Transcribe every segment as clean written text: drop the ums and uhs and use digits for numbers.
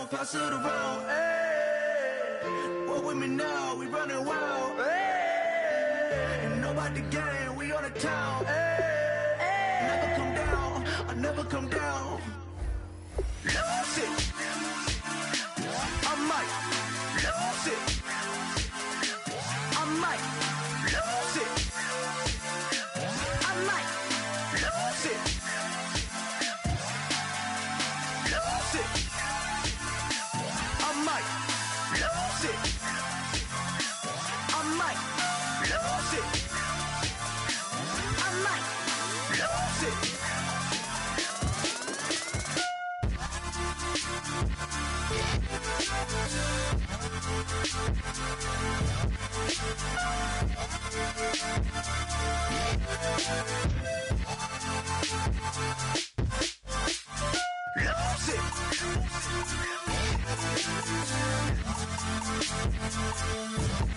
around, pass it around. Hey, walk with me now, we running wild. Hey, ain't nobody gang, we on the town. Hey, never come down, I never come down. Lose it, I might lose it. I might lose it. I might lose it. Lose it. I might lose it. I might lose it. I might lose it.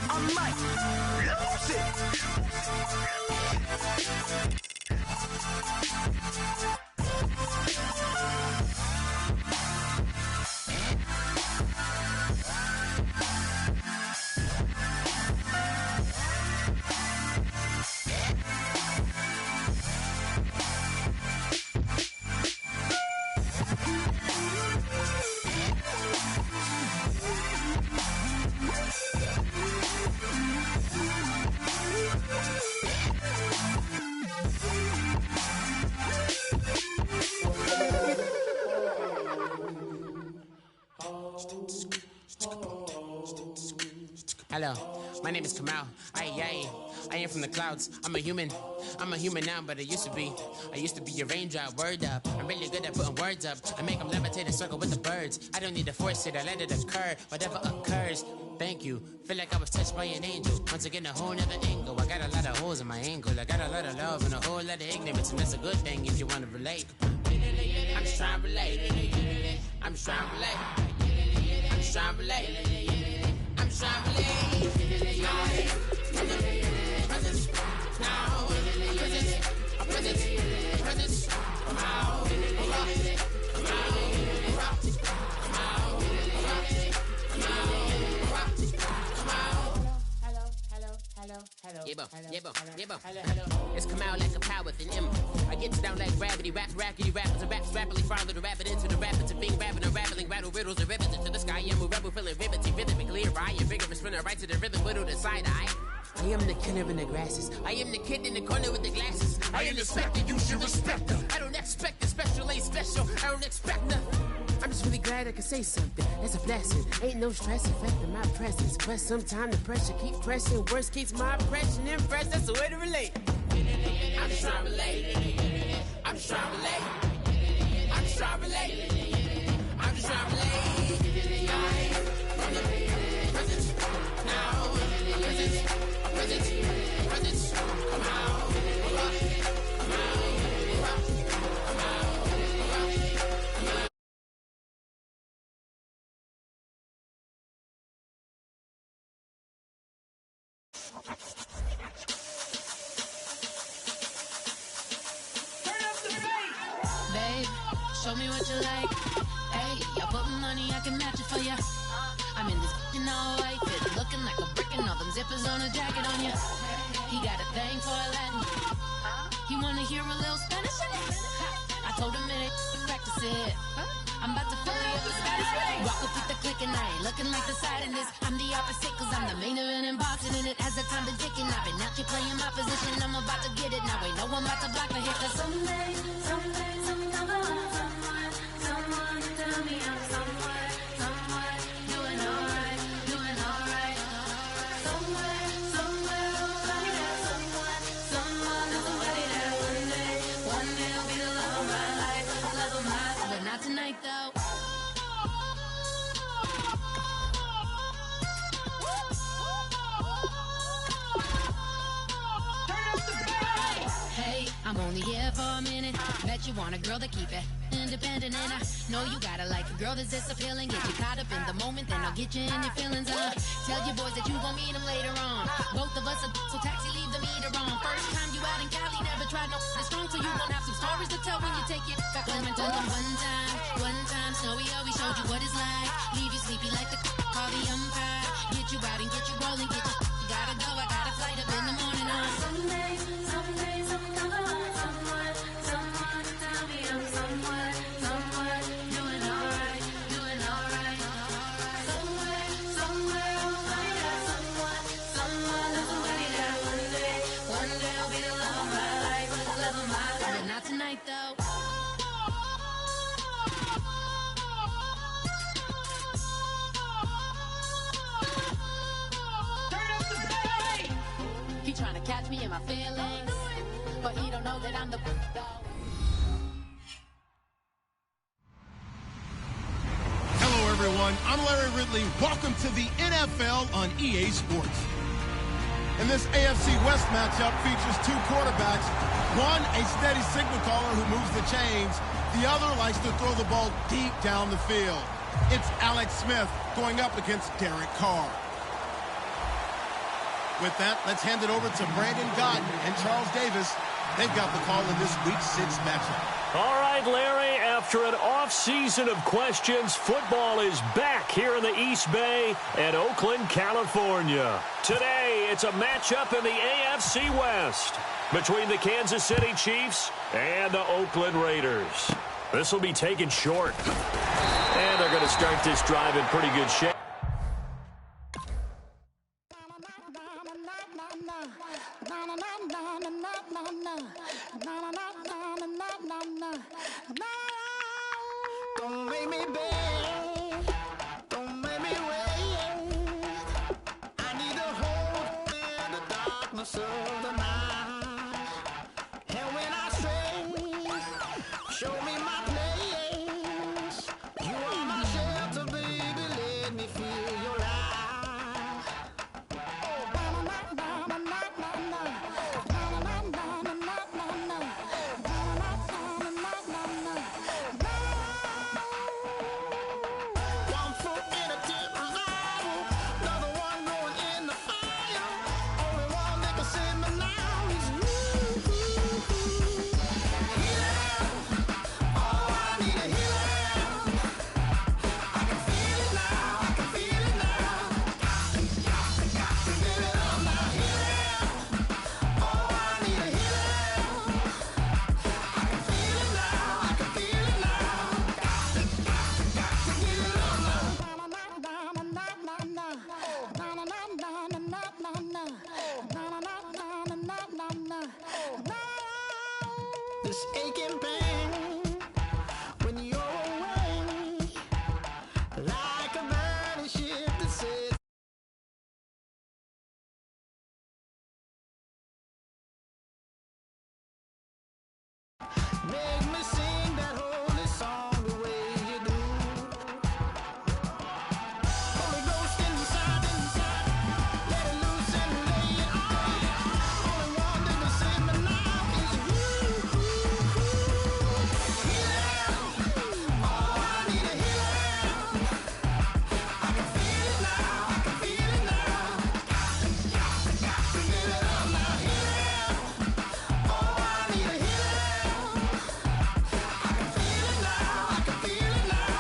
I might lose it. Hello, my name is Kamal. I am from the clouds. I'm a human now, but I used to be a raindrop. Word up, I'm really good at putting words up. I make them levitate and circle with the birds. I don't need to force it, I let it occur. Whatever occurs, thank you. Feel like I was touched by an angel. Once again, a whole nother angle. I got a lot of holes in my angle. I got a lot of love and a whole lot of ignorance, and that's a good thing if you want to relate. I'm just trying to relate. I'm just trying to relate. I'm just trying to relate. I'm just trying to relate. Presence, now, presence, come out, come It's come out like a power with an M. I get down like gravity, rackety rappers and raps rapidly follow the rabbit into the rapids and being rapping and rattling, rattle riddles and rivets into the sky. I'm a rebel feeling riveting, rhythmically right, and vigorous spinner right to the rhythm, widow the side eye. I am the killer in the grasses. I am the kid in the corner with the glasses. I am the specter, you should respect her. I don't expect the special, ain't special. I don't expect nothing. I'm just really glad I can say something. That's a blessing. Ain't no stress affecting my presence. But sometimes the pressure keep pressing. Worst keeps my impression impressed. That's the way to relate. I'm just trying to relate. I'm just trying to relate. I'm just trying to relate. I'm just trying to relate. From the presence now. Presence. Come out. Come out. Show me what you like. Hey, I put money, I can match it for ya. I'm in this in all white, fit, looking like a brick and all them zippers on a jacket on ya. He got a thing for Latin. He wanna hear a little Spanish in it. I told him it ain't practice it. I'm about to fully up the Scottish way. Walk up with the click and I ain't looking like the side in this. I'm the opposite cause I'm the main event and boxing in it. As the time been ticking, I've been out here playing my position. I'm about to get it now. Ain't no one about to block the hit. Cause someday, I'm gonna someone to tell me I'm somewhere, doing alright. Somewhere, somebody that someone is somebody that one day will be the love of my life, but not tonight though. Hey, I'm only here for a minute. Bet you want a girl to keep it independent, and I know you gotta like a girl that's this appealing. Get you caught up in the moment, then I'll get you in your feelings. Tell your boys that you gon' meet them later on. Both of us are so taxi, leave the meter on. First time you out in Cali, never tried no this strong, so you gon' have some stories to tell when you take it back home and tell them one time, Snowy always showed you what it's like. sleepy like the call the umpire. Get you out and get you rolling, get you gotta go. I got a flight up in the morning on some days I'm gonna someone to tell me I'm somewhere doing alright. Somewhere I'll find out someone that's somebody that one day I'll be the love of my life, but not tonight though. He trying to catch me in my feelings, but he don't know that I'm the dog. Hello, everyone. I'm Larry Ridley. Welcome to the NFL on EA Sports. And this AFC West matchup features two quarterbacks. One, a steady signal caller who moves the chains. The other likes to throw the ball deep down the field. It's Alex Smith going up against Derek Carr. With that, let's hand it over to Brandon Gott and Charles Davis. They've got the call in this Week 6 matchup. All right, Larry, after an off-season of questions, football is back here in the East Bay at Oakland, California. Today, it's a matchup in the AFC West between the Kansas City Chiefs and the Oakland Raiders. This will be taken short. And they're going to start this drive in pretty good shape. Don't make me beg, don't make me wait. I need to hold in the darkness of the night. And when I stray, show me my place. You are my shelter, baby, let me feel your light. One foot in a deep revival, another one going in the fire. Only one that can save me now is you. Healing, oh, I need a healing. I can feel it now, I can feel it now. Got to get it on now. Healing, oh, I need a healing. I can feel it now, I can feel it now. Got to get it on now. This aching pain when you're away, like a burning ship that says make me sing that holy song the way you do. Holy Ghost inside, let it loose and lay it on. Only one that can save me now is you. Healing, oh, I need a healing. I can feel it now, I can feel it now. Got to get it on now. Healing, oh, I need a healing. I can feel it now, I can feel it now.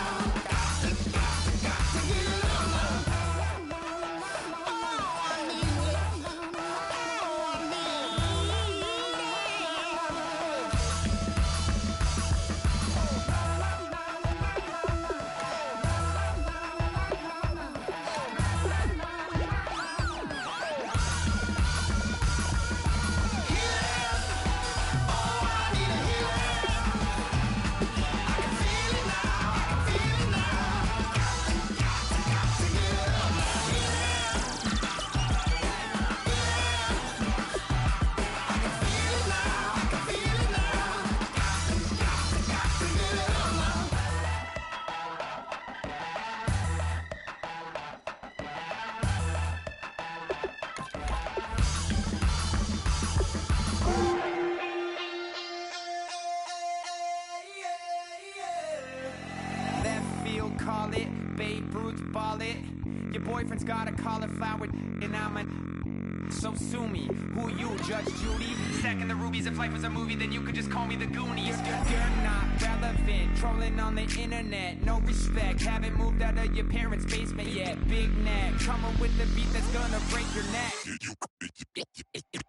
Got to get it on now. Oh, I need it. Oh, I need Left field, call it. Babe Ruth, ball it. Your boyfriend's got a cauliflower, and I'm a So sue me, who you, Judge Judy? Stacking the rubies, if life was a movie, then you could just call me the Goonies. You're not relevant, trolling on the internet, no respect. Haven't moved out of your parents' basement yet. Big neck, coming with the beat that's gonna break your neck.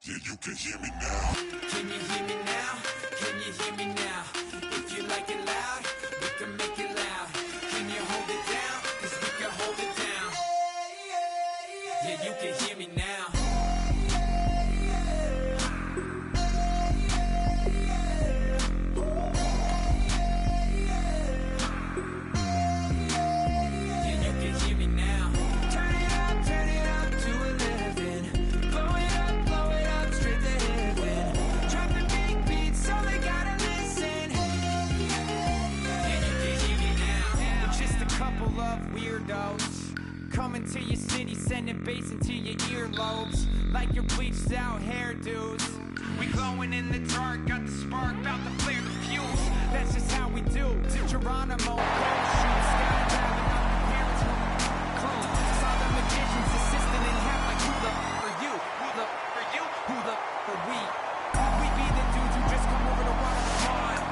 You can hear me now. Can you hear me now? Can you hear me now? If you like it loud, we can make it loud. Can you hold it down? 'Cause we can hold it down. Yeah, you can hear me now. Yeah, you can hear me now. Turn it up to 11. Blow it up straight to heaven. Dropping big beats, so they gotta listen. Yeah, you can hear me now. We're just a couple of weirdos coming to your city, sending bass into your earlobes like your bleached out hairdos. We glowing in the dark, got the spark, about to flare the fuse. That's just how we do. To Geronimo, shoot, skydiving out my parents' home. Saw the magician's assistant in half like who the are you? Who the are you? Who the are we? We be the dudes who just come over to water the pond.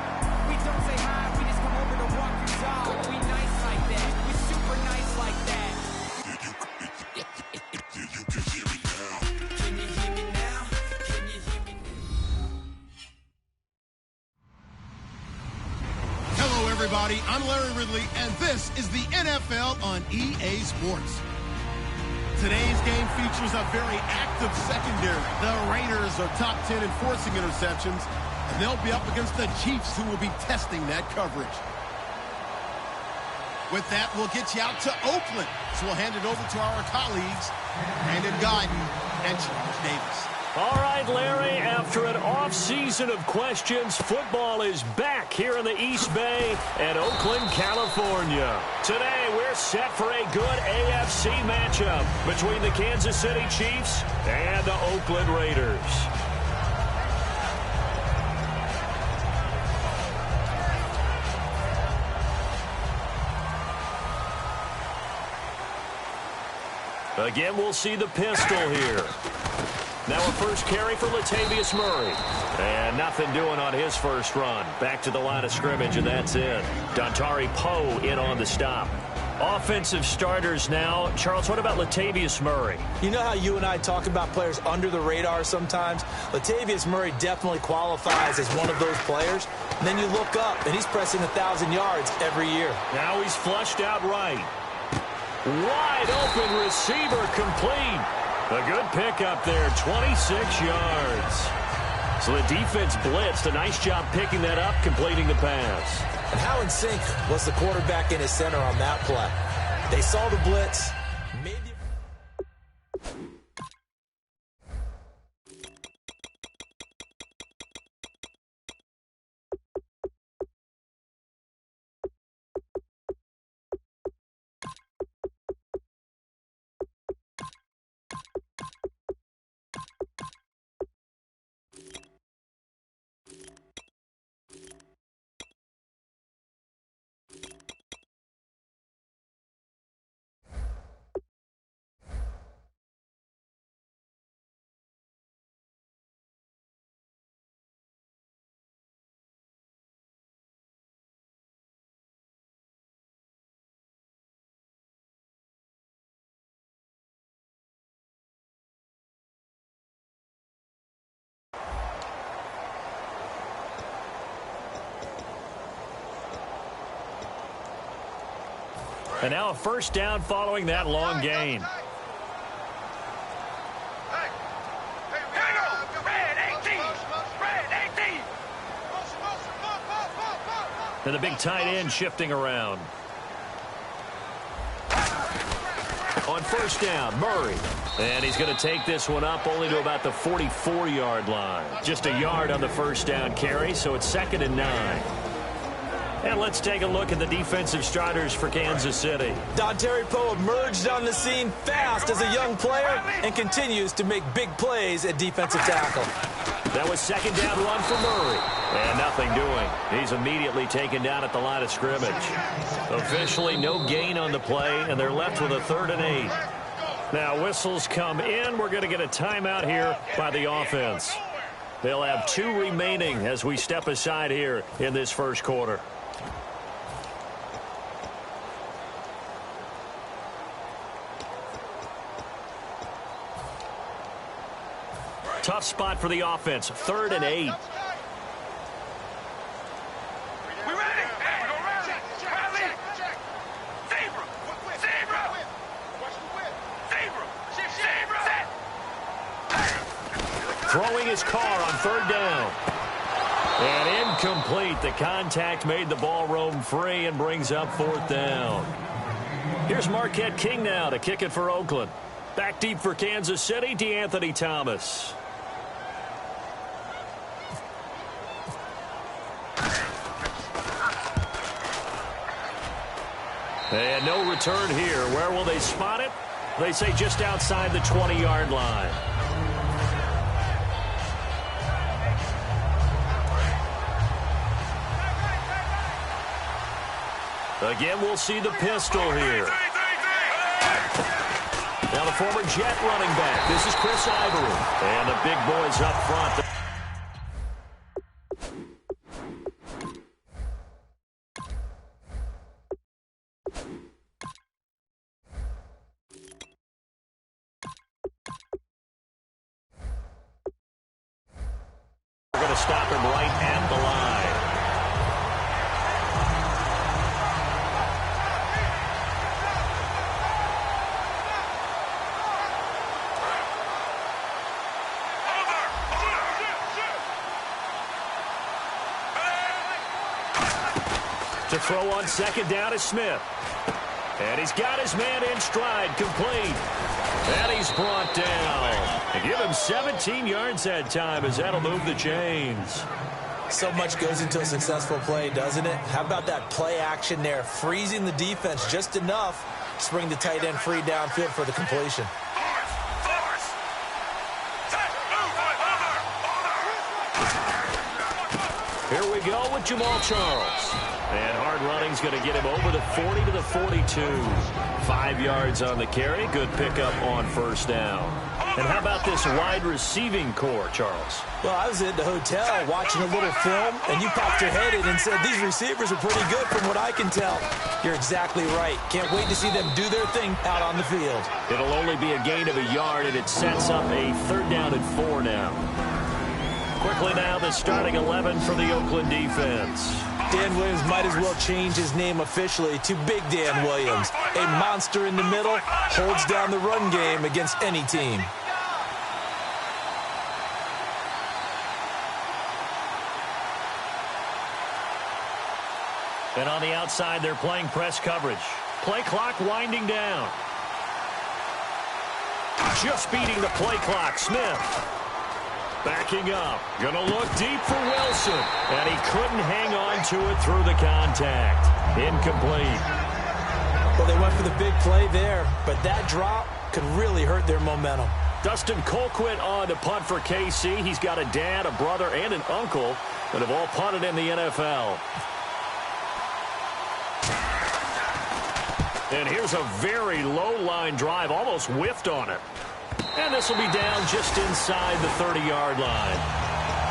We don't say hi, we just come over to walk your dog. We nice like that, we super nice like that. You can hear me now. Can you hear me now? Can you hear me now? Hello, everybody. I'm Larry Ridley, and this is the NFL on EA Sports. Today's game features a very active secondary. The Raiders are top 10 in forcing interceptions, and they'll be up against the Chiefs, who will be testing that coverage. With that, we'll get you out to Oakland. So we'll hand it over to our colleagues, Brandon Guyton and Charles Davis. All right, Larry, after an off-season of questions, football is back here in the East Bay at Oakland, California. Today, we're set for a good AFC matchup between the Kansas City Chiefs and the Oakland Raiders. Again, we'll see the pistol here. Now a first carry for Latavius Murray. And nothing doing on his first run. Back to the line of scrimmage, and that's it. Dontari Poe in on the stop. Offensive starters now. Charles, what about Latavius Murray? You know how you and I talk about players under the radar sometimes? Latavius Murray definitely qualifies as one of those players. And then you look up, and he's pressing 1,000 yards every year. Now he's flushed out right. Wide open receiver complete. A good pickup there, 26 yards. So the defense blitzed. A nice job picking that up, completing the pass. And how in sync was the quarterback in his center on that play? They saw the blitz. Maybe. And now a first down following that long gain. And the big tight end shifting around. On first down, Murray. And he's going to take this one up only to about the 44-yard line. Just a yard on the first down carry, so it's 2nd and 9. And let's take a look at the defensive starters for Kansas City. Dontari Poe emerged on the scene fast as a young player and continues to make big plays at defensive tackle. That was 2nd down run for Murray. And nothing doing. He's immediately taken down at the line of scrimmage. Officially no gain on the play, and they're left with a 3rd and 8. Now whistles come in. We're going to get a timeout here by the offense. They'll have 2 remaining as we step aside here in this first quarter. Tough spot for the offense. 3rd and 8. Throwing his car on 3rd down. And incomplete. The contact made the ball roam free and brings up 4th down. Here's Marquette King now to kick it for Oakland. Back deep for Kansas City, DeAnthony Thomas. And no return here. Where will they spot it? They say just outside the 20-yard line. Again, we'll see the pistol here. Now the former Jet running back. This is Chris Ivory. And the big boys up front. We're going to stop him right at the line. To throw on 2nd down is Smith. And he's got his man in stride, complete. And he's brought down. And give him 17 yards that time as that'll move the chains. So much goes into a successful play, doesn't it? How about that play action there? Freezing the defense just enough to bring the tight end free downfield for the completion. Here we go with Jamal Charles. And hard running's going to get him over the 40 to the 42. 5 yards on the carry. Good pickup on 1st down. And how about this wide receiving core, Charles? Well, I was at the hotel watching a little film, and you popped your head in and said these receivers are pretty good from what I can tell. You're exactly right. Can't wait to see them do their thing out on the field. It'll only be a gain of a yard, and it sets up a 3rd down and 4 now. Quickly now, the starting 11 for the Oakland defense. Dan Williams might as well change his name officially to Big Dan Williams. A monster in the middle, holds down the run game against any team. And on the outside, they're playing press coverage. Play clock winding down. Just beating the play clock, Smith. Backing up. Gonna look deep for Wilson. And he couldn't hang on to it through the contact. Incomplete. Well, they went for the big play there, but that drop could really hurt their momentum. Dustin Colquitt on to punt for KC. He's got a dad, a brother, and an uncle that have all punted in the NFL. And here's a very low-line drive, almost whiffed on it. And this will be down just inside the 30-yard line.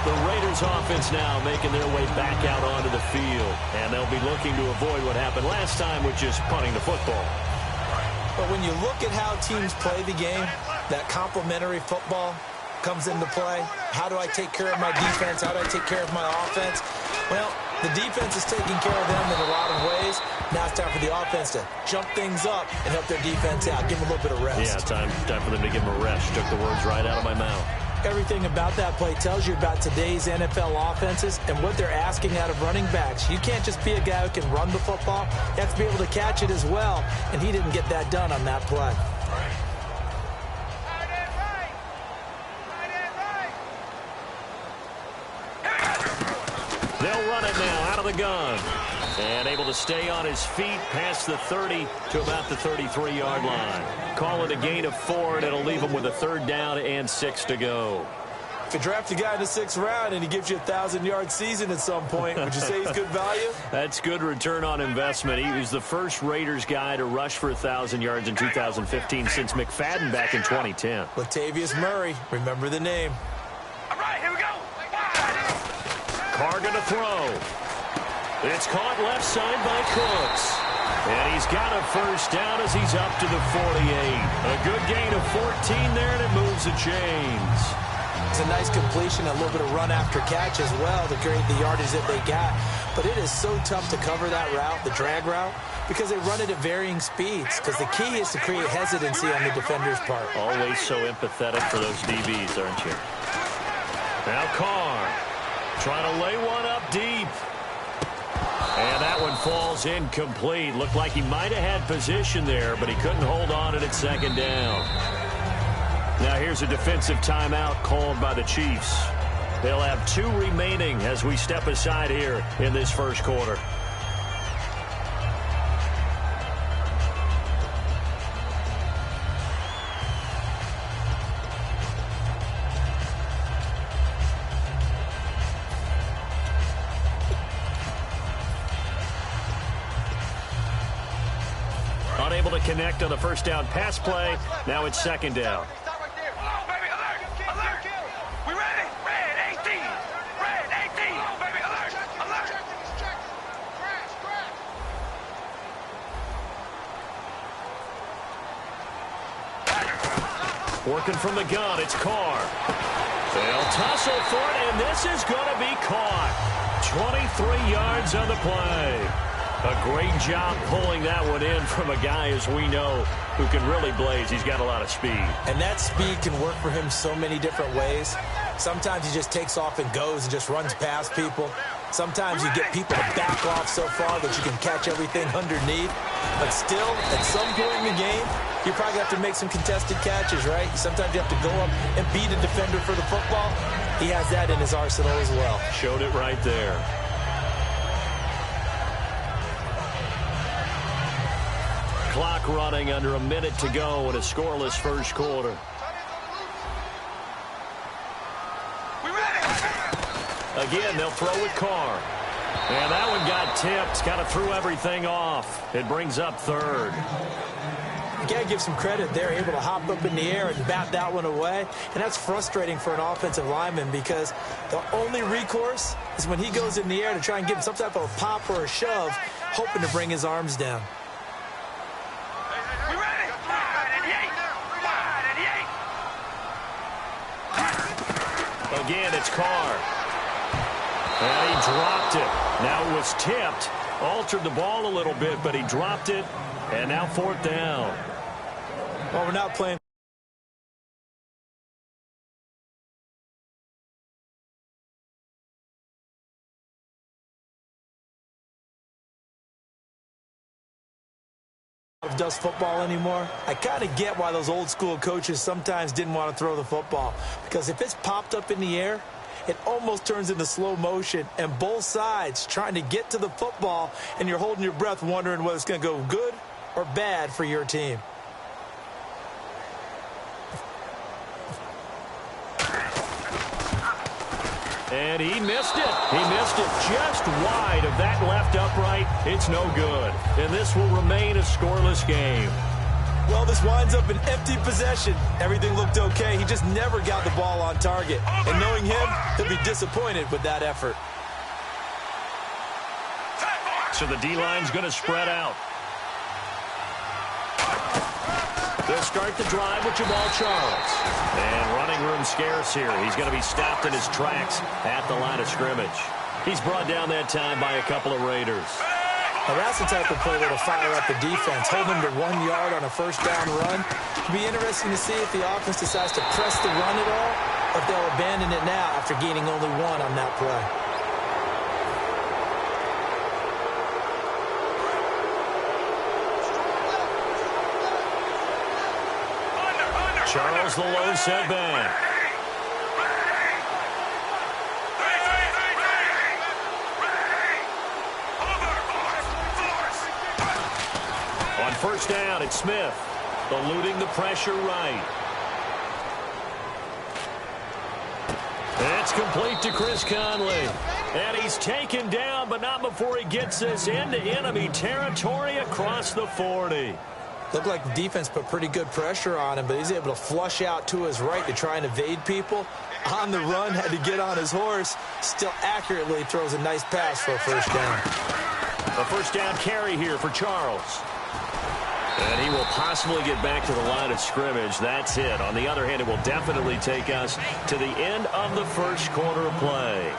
The Raiders offense now making their way back out onto the field. And they'll be looking to avoid what happened last time, which is punting the football. But when you look at how teams play the game, that complementary football comes into play. How do I take care of my defense? How do I take care of my offense? Well, the defense is taking care of them in a lot of ways. Now it's time for the offense to jump things up and help their defense out. Give them a little bit of rest. Yeah, time for them to give them a rest. Took the words right out of my mouth. Everything about that play tells you about today's NFL offenses and what they're asking out of running backs. You can't just be a guy who can run the football. You have to be able to catch it as well, and he didn't get that done on that play. They'll run it now out of the gun. And able to stay on his feet past the 30 to about the 33-yard line. Call it a gain of 4, and it'll leave him with a 3rd down and 6 to go. If you draft a guy in the 6th round and he gives you a 1,000-yard season at some point, would you say he's good value? That's good return on investment. He was the first Raiders guy to rush for 1,000 yards in 2015 since McFadden back in 2010. Latavius Murray, remember the name. All right, here we go. Carr going to throw. It's caught left side by Cooks. And he's got a first down as he's up to the 48. A good gain of 14 there, and it moves the chains. It's a nice completion, a little bit of run after catch as well to create the yardage that they got. But it is so tough to cover that route, the drag route, because they run it at varying speeds. Because the key is to create hesitancy on the defender's part. Always so empathetic for those DBs, aren't you? Now Carr trying to lay one up deep. And that one falls incomplete. Looked like he might have had position there, but he couldn't hold on at second down. Now here's a defensive timeout called by the Chiefs. They'll have 2 remaining as we step aside here in this first quarter. Unable to connect on the first down pass play. Now it's second down. Working from the gun, it's Carr. They'll tussle for it, and this is going to be caught. 23 yards on the play. A great job pulling that one in from a guy, as we know, who can really blaze. He's got a lot of speed. And that speed can work for him so many different ways. Sometimes he just takes off and goes and just runs past people. Sometimes you get people to back off so far that you can catch everything underneath. But still, at some point in the game, you probably have to make some contested catches, right? Sometimes you have to go up and beat a defender for the football. He has that in his arsenal as well. Showed it right there. Clock running under a minute to go in a scoreless first quarter. Again, they'll throw with Carr. And that one got tipped. Kind of threw everything off. It brings up third. You got to give some credit. They're able to hop up in the air and bat that one away. And that's frustrating for an offensive lineman because the only recourse is when he goes in the air to try and give him some type of a pop or a shove, hoping to bring his arms down. Again, it's Carr. And he dropped it. Now it was tipped. Altered the ball a little bit, but he dropped it. And now fourth down. Well, we're not playing of dust football anymore. I kind of get why those old school coaches sometimes didn't want to throw the football, because if it's popped up in the air, it almost turns into slow motion, and both sides trying to get to the football, and you're holding your breath wondering whether it's going to go good or bad for your team. And he missed it. He missed it just wide of that left upright. It's no good. And this will remain a scoreless game. Well, this winds up an empty possession. Everything looked okay. He just never got the ball on target. And knowing him, he'll be disappointed with that effort. So the D-line's going to spread out. They'll start the drive with Jamal Charles. And running room scarce here. He's going to be stopped in his tracks at the line of scrimmage. He's brought down that time by a couple of Raiders. Now that's the type of play that'll fire up the defense. Hold them to 1 yard on a first down run. It'll be interesting to see if the offense decides to press the run at all, or if they'll abandon it now after gaining only 1 on that play. Charles the low setback. On first down, it's Smith, eluding the pressure right. It's complete to Chris Conley. And he's taken down, but not before he gets this into enemy territory across the 40. Looked like the defense put pretty good pressure on him, but he's able to flush out to his right to try and evade people. On the run, had to get on his horse. Still accurately throws a nice pass for a first down. A first down carry here for Charles. And he will possibly get back to the line of scrimmage. That's it. On the other hand, it will definitely take us to the end of the first quarter of play.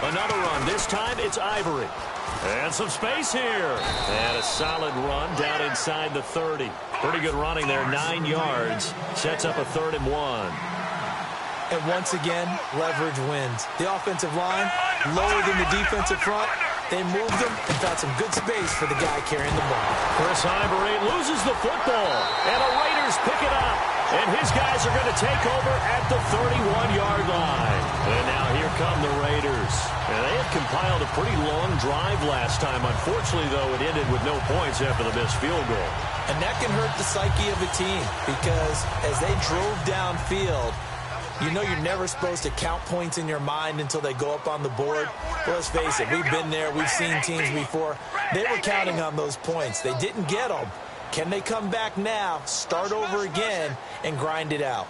Another run. This time it's Ivory. And some space here. And a solid run down inside the 30. Pretty good running there. 9 yards. Sets up a 3rd and 1. And once again, leverage wins. The offensive line lower than the defensive front. They moved him and found some good space for the guy carrying the ball. Chris Ivory loses the football. And the Raiders pick it up. And his guys are going to take over at the 31-yard line. And now here come the Raiders. And they had compiled a pretty long drive last time. Unfortunately, though, it ended with no points after the missed field goal. And that can hurt the psyche of a team because as they drove downfield, you know you're never supposed to count points in your mind until they go up on the board. But let's face it, we've been there. We've seen teams before. They were counting on those points. They didn't get them. Can they come back now, start over again, and grind it out?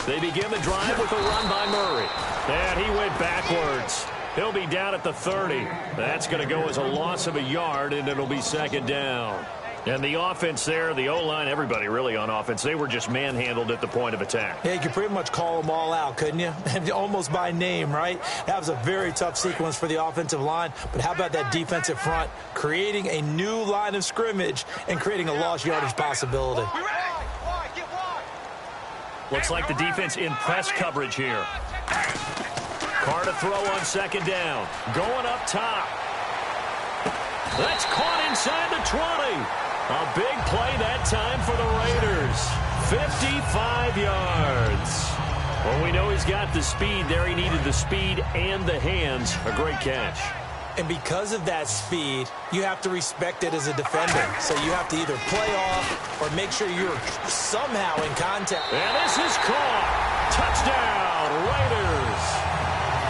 They begin the drive with a run by Murray. And he went backwards. He'll be down at the 30. That's going to go as a loss of a yard, and it'll be 2nd down. And the offense there, the O-line, everybody really on offense, they were just manhandled at the point of attack. Yeah, you could pretty much call them all out, couldn't you? Almost by name, right? That was a very tough sequence for the offensive line. But how about that defensive front creating a new line of scrimmage and creating a lost yardage possibility? Looks like the defense in press coverage here. Carr to throw on 2nd down. Going up top. That's caught inside the 20. A big play that time for the Raiders. 55 yards. Well, we know he's got the speed there. He needed the speed and the hands. A great catch. And because of that speed, you have to respect it as a defender. So you have to either play off or make sure you're somehow in contact. And this is caught. Touchdown, Raiders.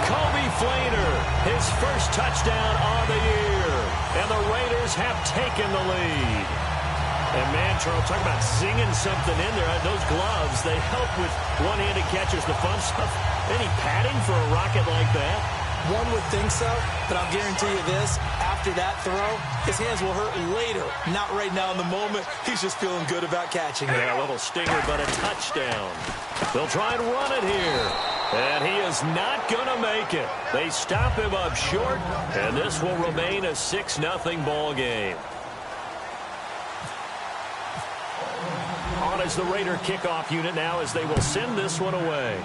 Kobe Fleener, his first touchdown on the year. And the Raiders have taken the lead. And, man, Charles, talk about zinging something in there. Those gloves, they help with one-handed catches, the fun stuff. Any padding for a rocket like that? One would think so, but I'll guarantee you this. After that throw, his hands will hurt later. Not right now in the moment. He's just feeling good about catching it. Yeah, a little stinger, but a touchdown. They'll try and run it here. And he is not going to make it. They stop him up short, and this will remain a 6-0 ball game. On is the Raider kickoff unit now as they will send this one away.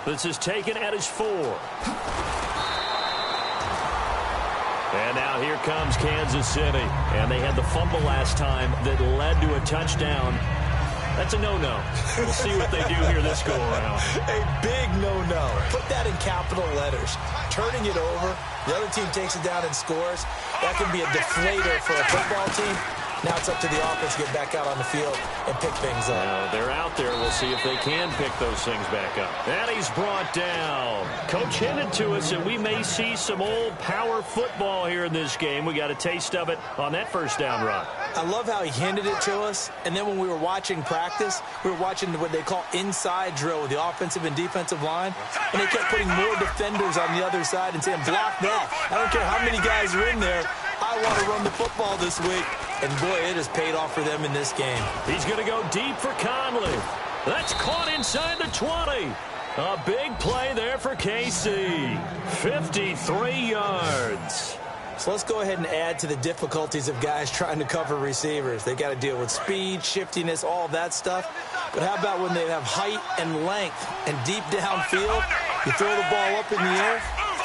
This is taken at his 4. And now here comes Kansas City. And they had the fumble last time that led to a touchdown. That's a no-no. We'll see what they do here this go-around. A big no-no. Put that in capital letters. Turning it over, the other team takes it down and scores. That can be a deflator for a football team. Now it's up to the offense to get back out on the field and pick things up. Now they're out there. We'll see if they can pick those things back up. And he's brought down. Coach hinted to us that we may see some old power football here in this game. We got a taste of it on that first down run. I love how he hinted it to us. And then when we were watching practice, we were watching what they call inside drill with the offensive and defensive line. And they kept putting more defenders on the other side and saying, block that. I don't care how many guys are in there. I want to run the football this week. And, boy, it has paid off for them in this game. He's going to go deep for Conley. That's caught inside the 20. A big play there for KC. 53 yards. So let's go ahead and add to the difficulties of guys trying to cover receivers. They got to deal with speed, shiftiness, all that stuff. But how about when they have height and length and deep downfield, you throw the ball up in the air?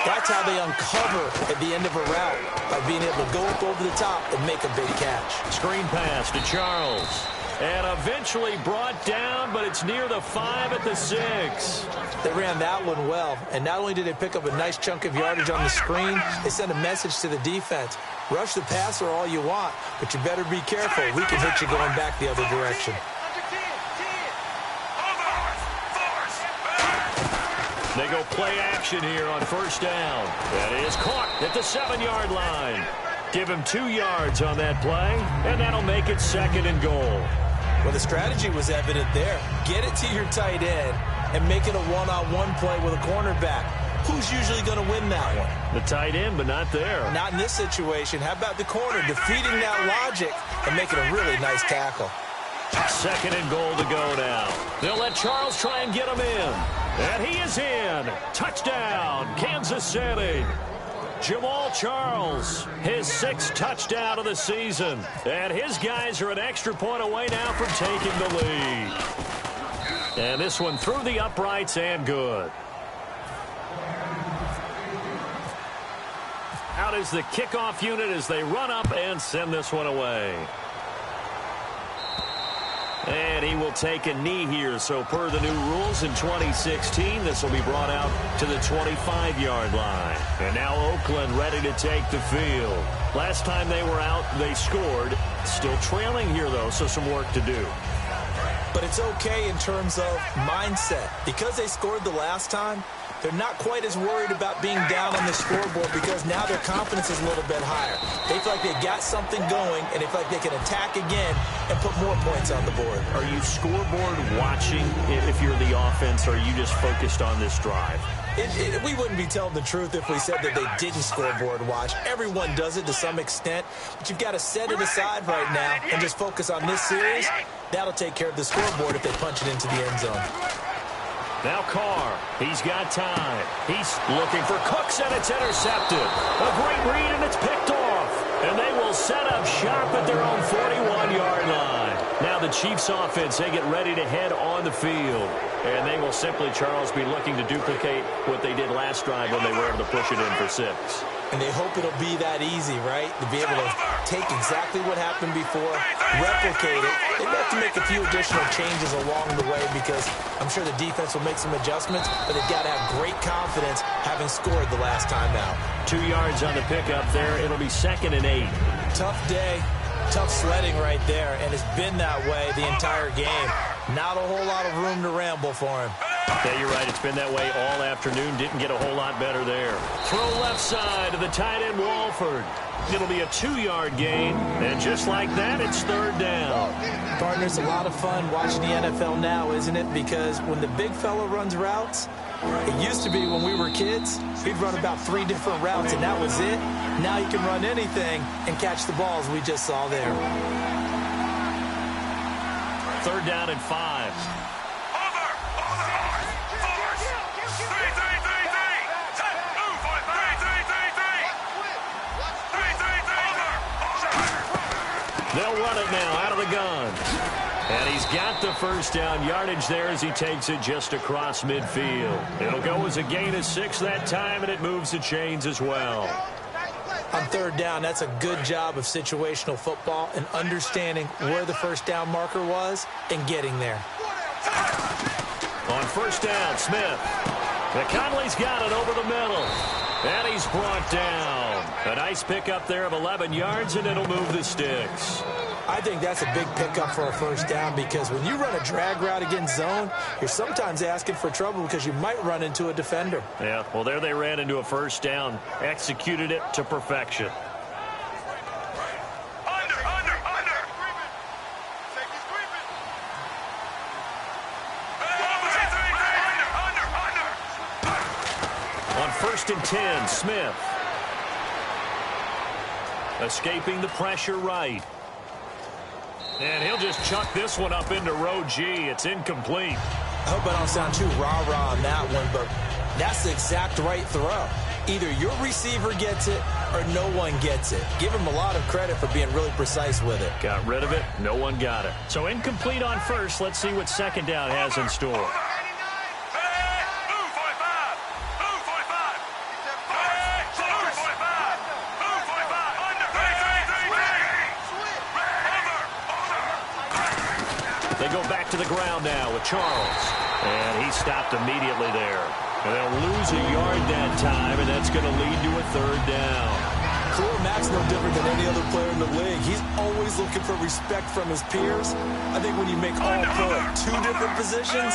That's how they uncover at the end of a route, by being able to go up over the top and make a big catch. Screen pass to Charles. And eventually brought down, but it's near the 5 at the 6. They ran that one well, and not only did they pick up a nice chunk of yardage on the screen, they sent a message to the defense. Rush the passer all you want, but you better be careful. We can hit you going back the other direction. They go play action here on first down. That is caught at the 7-yard line. Give him 2 yards on that play, and that'll make it 2nd and goal. Well, the strategy was evident there. Get it to your tight end and make it a one-on-one play with a cornerback. Who's usually going to win that one? The tight end, but not there. Not in this situation. How about the corner defeating that logic and making a really nice tackle? 2nd and goal to go now. They'll let Charles try and get him in. And he is in. Touchdown, Kansas City. Jamal Charles, his 6th touchdown of the season. And his guys are an extra point away now from taking the lead. And this one through the uprights and good. Out is the kickoff unit as they run up and send this one away. And he will take a knee here. So per the new rules in 2016, this will be brought out to the 25-yard line. And now Oakland ready to take the field. Last time they were out, they scored. Still trailing here, though, so some work to do. But it's okay in terms of mindset. Because they scored the last time, they're not quite as worried about being down on the scoreboard because now their confidence is a little bit higher. They feel like they got something going, and they feel like they can attack again and put more points on the board. Are you scoreboard watching if you're the offense, or are you just focused on this drive? We wouldn't be telling the truth if we said that they didn't scoreboard watch. Everyone does it to some extent, but you've got to set it aside right now and just focus on this series. That'll take care of the scoreboard if they punch it into the end zone. Now Carr, he's got time. He's looking for Cooks, and it's intercepted. A great read, and it's picked off. And they will set up shop at their own 41-yard line. Now the Chiefs offense, they get ready to head on the field. And they will simply, Charles, be looking to duplicate what they did last drive when they were able to push it in for 6. And they hope it'll be that easy, right? To be able to take exactly what happened before, replicate it. They have to make a few additional changes along the way because I'm sure the defense will make some adjustments, but they've got to have great confidence having scored the last time out. 2 yards on the pickup there. It'll be 2nd and 8. Tough day, tough sledding right there, and it's been that way the entire game. Not a whole lot of room to ramble for him. Yeah, you're right. It's been that way all afternoon. Didn't get a whole lot better there. Throw left side to the tight end, Walford. It'll be a 2-yard gain, and just like that, it's 3rd down. Partner, it's a lot of fun watching the NFL now, isn't it? Because when the big fella runs routes, it used to be when we were kids, he'd run about 3 different routes, and that was it. Now he can run anything and catch the balls we just saw there. 3rd down and 5. They'll run it now out of the gun. And he's got the first down yardage there as he takes it just across midfield. It'll go as a gain of 6 that time, and it moves the chains as well. On 3rd down, that's a good job of situational football and understanding where the first down marker was and getting there. On 1st down, Smith. Conley's got it over the middle. And he's brought down. A nice pickup there of 11 yards, and it'll move the sticks. I think that's a big pickup for a first down because when you run a drag route against zone, you're sometimes asking for trouble because you might run into a defender. Yeah, well, there they ran into a first down, executed it to perfection. On 1st and 10, Smith. Escaping the pressure right. And he'll just chuck this one up into row G. It's incomplete. I hope I don't sound too rah-rah on that one, but that's the exact right throw. Either your receiver gets it or no one gets it. Give him a lot of credit for being really precise with it. Got rid of it. No one got it. So incomplete on first. Let's see what second down has in store. They go back to the ground now with Charles. And he stopped immediately there. And they'll lose a yard that time, and that's going to lead to a third down. Khalil Mack's no different than any other player in the league. He's always looking for respect from his peers. I think when you make all-pro at 2 different positions,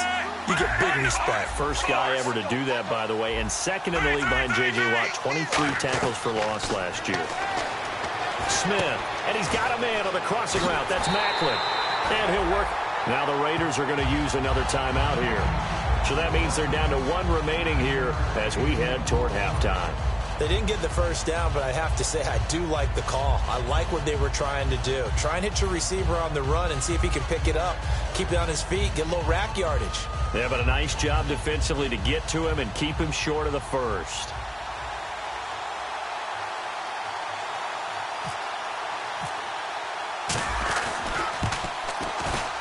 you get big respect. First guy ever to do that, by the way, and second in the league behind J.J. Watt, 23 tackles for loss last year. Smith, and he's got a man on the crossing route. That's Macklin. And he'll work. Now the Raiders are going to use another timeout here. So that means they're down to 1 remaining here as we head toward halftime. They didn't get the first down, but I have to say I do like the call. I like what they were trying to do. Try and hit your receiver on the run and see if he can pick it up. Keep it on his feet, get a little rack yardage. Yeah, but a nice job defensively to get to him and keep him short of the first.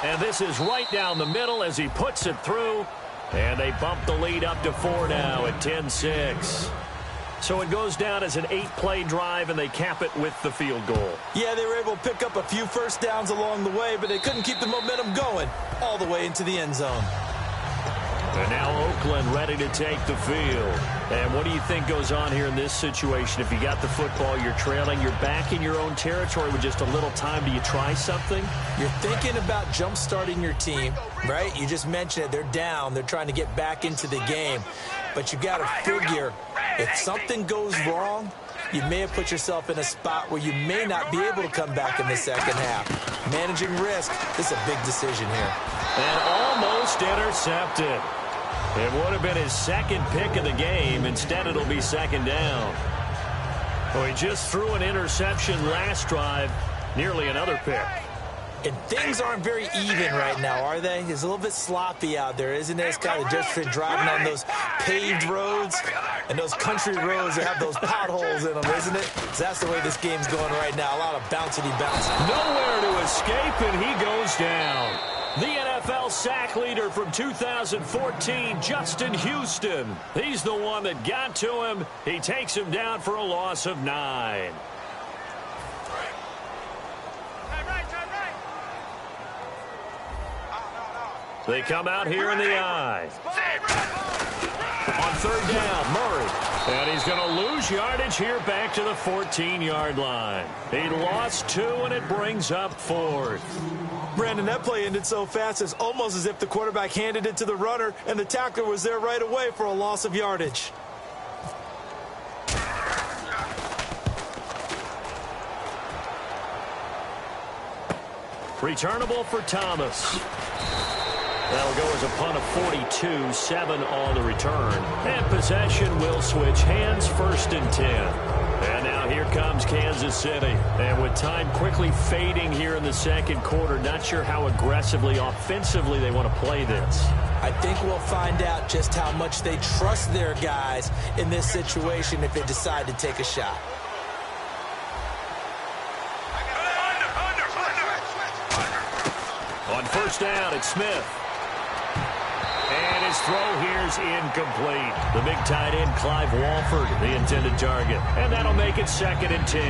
And this is right down the middle as he puts it through. And they bump the lead up to 4 now at 10-6. So it goes down as an 8-play drive, and they cap it with the field goal. Yeah, they were able to pick up a few first downs along the way, but they couldn't keep the momentum going all the way into the end zone. And now Oakland ready to take the field. And what do you think goes on here in this situation? If you got the football, you're trailing, you're back in your own territory with just a little time. Do you try something? You're thinking about jump-starting your team, right? You just mentioned it. They're down. They're trying to get back into the game. But you got to figure if something goes wrong, you may have put yourself in a spot where you may not be able to come back in the second half. Managing risk is a big decision here. And almost intercepted. It would have been his second pick of the game. Instead, it'll be second down. Well, he just threw an interception last drive. Nearly another pick. And things aren't very even right now, are they? It's a little bit sloppy out there, isn't it? It's kind of just for driving on those paved roads and those country roads that have those potholes in them, isn't it? So that's the way this game's going right now. A lot of bouncy-bouncy. Nowhere to escape, and he goes down. The NFL sack leader from 2014, Justin Houston. He's the one that got to him. He takes him down for a loss of 9. They come out here in the eye. On third down, Murray. And he's going to lose yardage here back to the 14-yard line. He lost 2, and it brings up 4th. Brandon, that play ended so fast, it's almost as if the quarterback handed it to the runner, and the tackler was there right away for a loss of yardage. Returnable for Thomas. That'll go as a punt of 42, 7 on the return. And possession will switch hands, 1st and 10. And now here comes Kansas City. And with time quickly fading here in the second quarter, not sure how aggressively, offensively they want to play this. I think we'll find out just how much they trust their guys in this situation if they decide to take a shot. On first down, it's Smith. And his throw here's incomplete. The big tight end, Clive Walford, the intended target. And that'll make it 2nd and 10.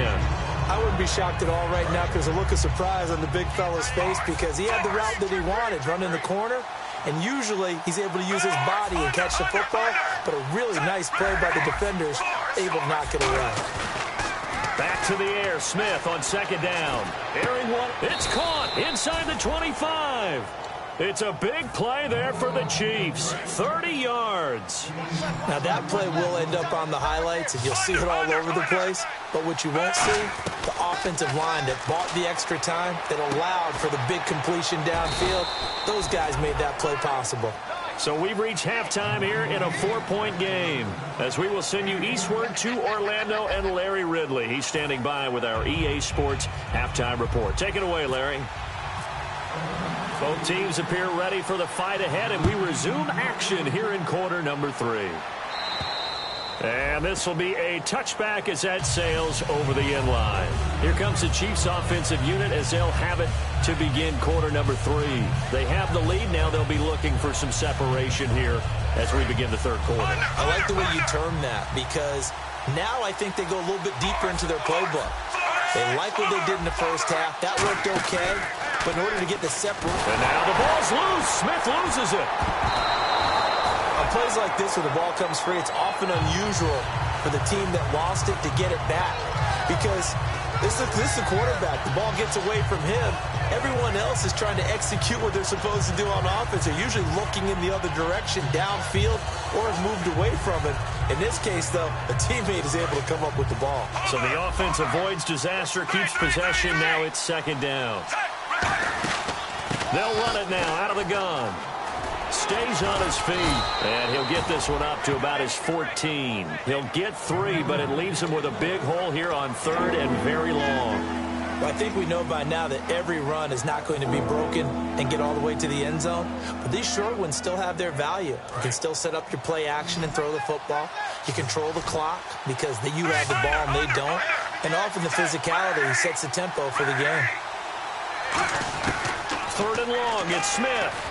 I wouldn't be shocked at all right now because there's a look of surprise on the big fella's face because he had the route that he wanted, running the corner. And usually he's able to use his body and catch the football. But a really nice play by the defenders, able to knock it away. Back to the air, Smith on second down. Airing one, it's caught inside the 25. It's a big play there for the Chiefs. 30 yards. Now that play will end up on the highlights, and you'll see it all over the place. But what you won't see, the offensive line that bought the extra time, that allowed for the big completion downfield, those guys made that play possible. So we've reached halftime here in a 4-point game as we will send you eastward to Orlando and Larry Ridley. He's standing by with our EA Sports halftime report. Take it away, Larry. Both teams appear ready for the fight ahead, and we resume action here in quarter number 3. And this will be a a touchback as that sails over the end line. Here comes the Chiefs offensive unit as they'll have it to begin quarter number 3. They have the lead. Now they'll be looking for some separation here as we begin the third quarter. I like the way you term that because now I think they go a little bit deeper into their playbook. They like what they did in the first half. That worked okay, but in order to get the separate... And now the ball's loose. Smith loses it. On plays like this where the ball comes free, it's often unusual for the team that lost it to get it back because this is the quarterback. The ball gets away from him. Everyone else is trying to execute what they're supposed to do on offense. They're usually looking in the other direction, downfield, or have moved away from it. In this case, though, a teammate is able to come up with the ball. So the offense avoids disaster, keeps possession. Now it's second down. They'll run it now out of the gun. Stays on his feet, and he'll get this one up to about his 14. He'll get 3, but it leaves him with a big hole here on third and very long. Well, I think we know by now that every run is not going to be broken and get all the way to the end zone. But these short ones still have their value. You can still set up your play action and throw the football. You control the clock because you have the ball and they don't. And often the physicality sets the tempo for the game. Third and long, it's Smith.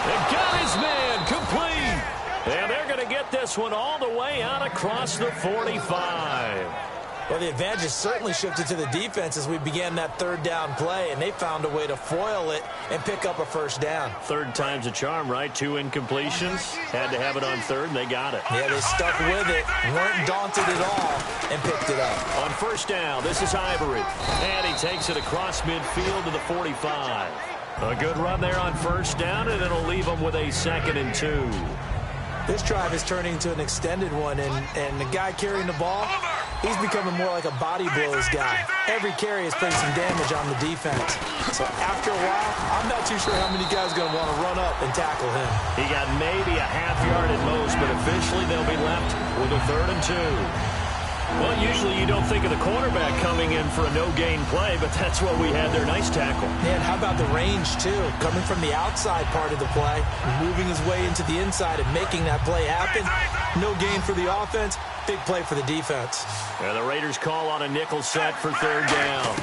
And got his man complete. And they're going to get this one all the way out across the 45. Well, the advantage certainly shifted to the defense as we began that third down play, and they found a way to foil it and pick up a first down. Third time's a charm, right? 2 incompletions. Had to have it on third, and they got it. Yeah, they stuck with it, weren't daunted at all, and picked it up. On first down, this is Ivory. And he takes it across midfield to the 45. A good run there on first down, and it'll leave them with a 2nd and 2. This drive is turning into an extended one, and the guy carrying the ball, he's becoming more like a body blows guy. Every carry is putting some damage on the defense. So after a while, I'm not too sure how many guys are going to want to run up and tackle him. He got maybe a half yard at most, but officially they'll be left with a 3rd and 2. Well, usually you don't think of the cornerback coming in for a no-gain play, but that's what we had there. Nice tackle. And how about the range, too? Coming from the outside part of the play, moving his way into the inside and making that play happen. No gain for the offense, big play for the defense. And the Raiders call on a nickel set for third down.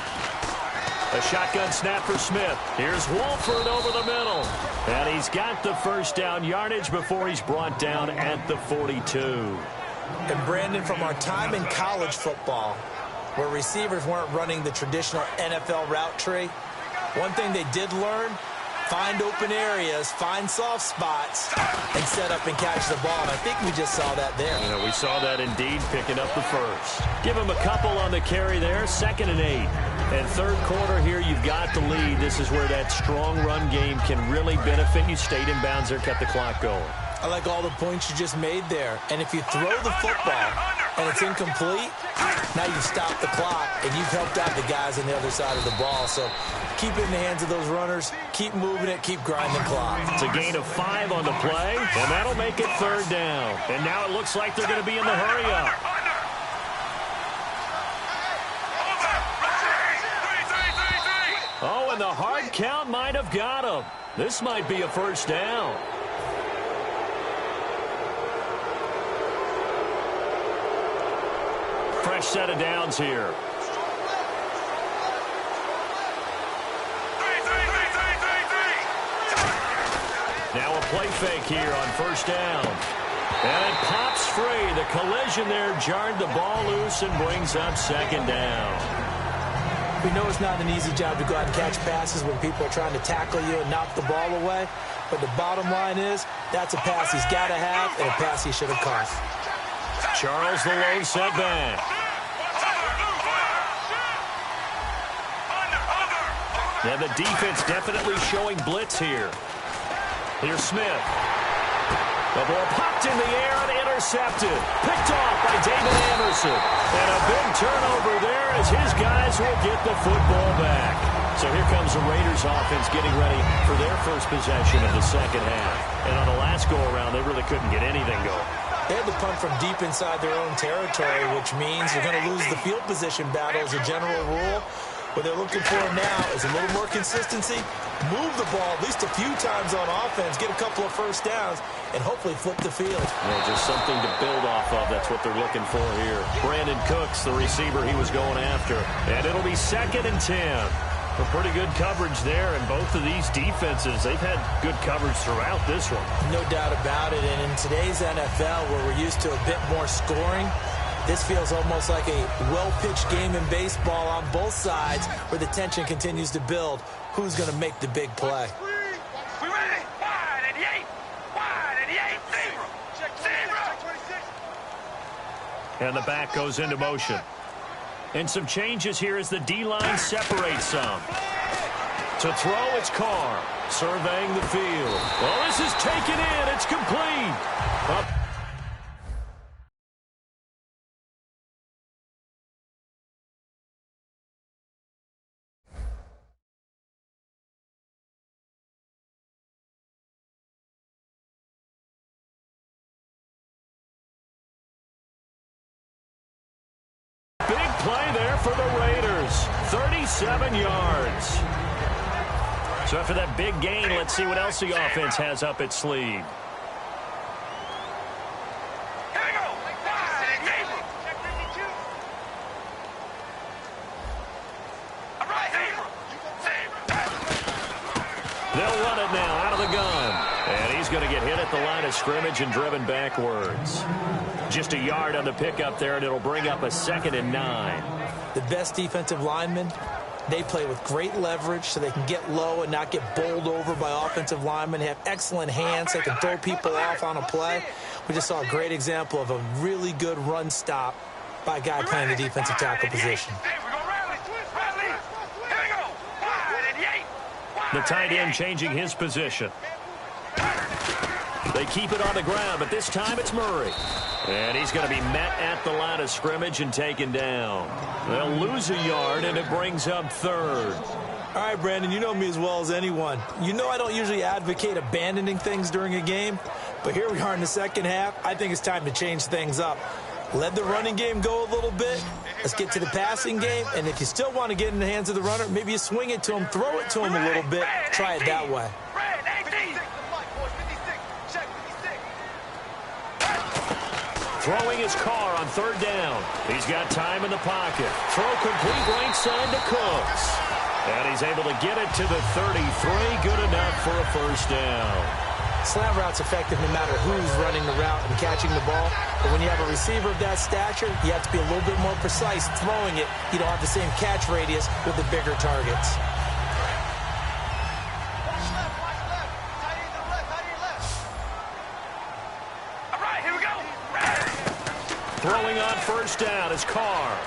A shotgun snap for Smith. Here's Wolford over the middle. And he's got the first down yardage before he's brought down at the 42. And Brandon, from our time in college football, where receivers weren't running the traditional NFL route tree, one thing they did learn, find open areas, find soft spots, and set up and catch the ball. And I think we just saw that there. You know, we saw that indeed, picking up the first. Give him a couple on the carry there, 2nd and 8. And third quarter here, you've got the lead. This is where that strong run game can really benefit you. Stayed in bounds there, kept the clock going. I like all the points you just made there. And if you throw the football and it's incomplete, now you've stopped the clock and you've helped out the guys on the other side of the ball. So keep it in the hands of those runners, keep moving it, keep grinding the clock. It's a gain of 5 on the play, and that'll make it third down. And now it looks like they're going to be in the hurry-up. Oh, and the hard count might have got him. This might be a first down. Fresh set of downs here. Now a play fake here on first down. And it pops free. The collision there jarred the ball loose and brings up second down. We know it's not an easy job to go out and catch passes when people are trying to tackle you and knock the ball away. But the bottom line is that's a pass he's got to have and a pass he should have caught. Charles the low setback. Yeah, the defense definitely showing blitz here. Here's Smith. The ball popped in the air and intercepted. Picked off by David Anderson. And a big turnover there as his guys will get the football back. So here comes the Raiders offense getting ready for their first possession of the second half. And on the last go-around, they really couldn't get anything going. They had to punt from deep inside their own territory, which means you're going to lose the field position battle as a general rule. What they're looking for now is a little more consistency, move the ball at least a few times on offense, get a couple of first downs, and hopefully flip the field. Yeah, just something to build off of. That's what they're looking for here. Brandon Cooks, the receiver he was going after. And it'll be 2nd and 10. A pretty good coverage there, and both of these defenses, they've had good coverage throughout this one. No doubt about it, and in today's NFL, where we're used to a bit more scoring, this feels almost like a well-pitched game in baseball on both sides where the tension continues to build. Who's going to make the big play? We ready? Wide at the 8. Wide at the 8. Zebra. And the back goes into motion. And some changes here as the D-line separates some. To throw, it's Carr. Surveying the field. Well, this is taken in. It's complete. Up. Big play there for the Raiders. 37 yards. So after that big gain, let's see what else the offense has up its sleeve. They'll run it now out of the gun. And he's going to get hit at the line of scrimmage and driven backwards. Just a yard on the pickup there, and it'll bring up a 2nd and 9. The best defensive linemen, they play with great leverage so they can get low and not get bowled over by offensive linemen. They have excellent hands. They can throw people off on a play. We just saw a great example of a really good run stop by a guy playing the defensive tackle position. The tight end changing his position. They keep it on the ground, but this time it's Murray. And he's going to be met at the line of scrimmage and taken down. They'll lose a yard, and it brings up 3rd. All right, Brandon, you know me as well as anyone. You know I don't usually advocate abandoning things during a game, but here we are in the second half. I think it's time to change things up. Let the running game go a little bit. Let's get to the passing game, and if you still want to get in the hands of the runner, maybe you swing it to him, throw it to him a little bit, try it that way. Throwing his Carr on 3rd down. He's got time in the pocket. Throw complete right side to Cooks. And he's able to get it to the 33. Good enough for a first down. Slant route's effective no matter who's running the route and catching the ball. But when you have a receiver of that stature, you have to be a little bit more precise throwing it. You don't have the same catch radius with the bigger targets. Throwing on 1st down is Carr.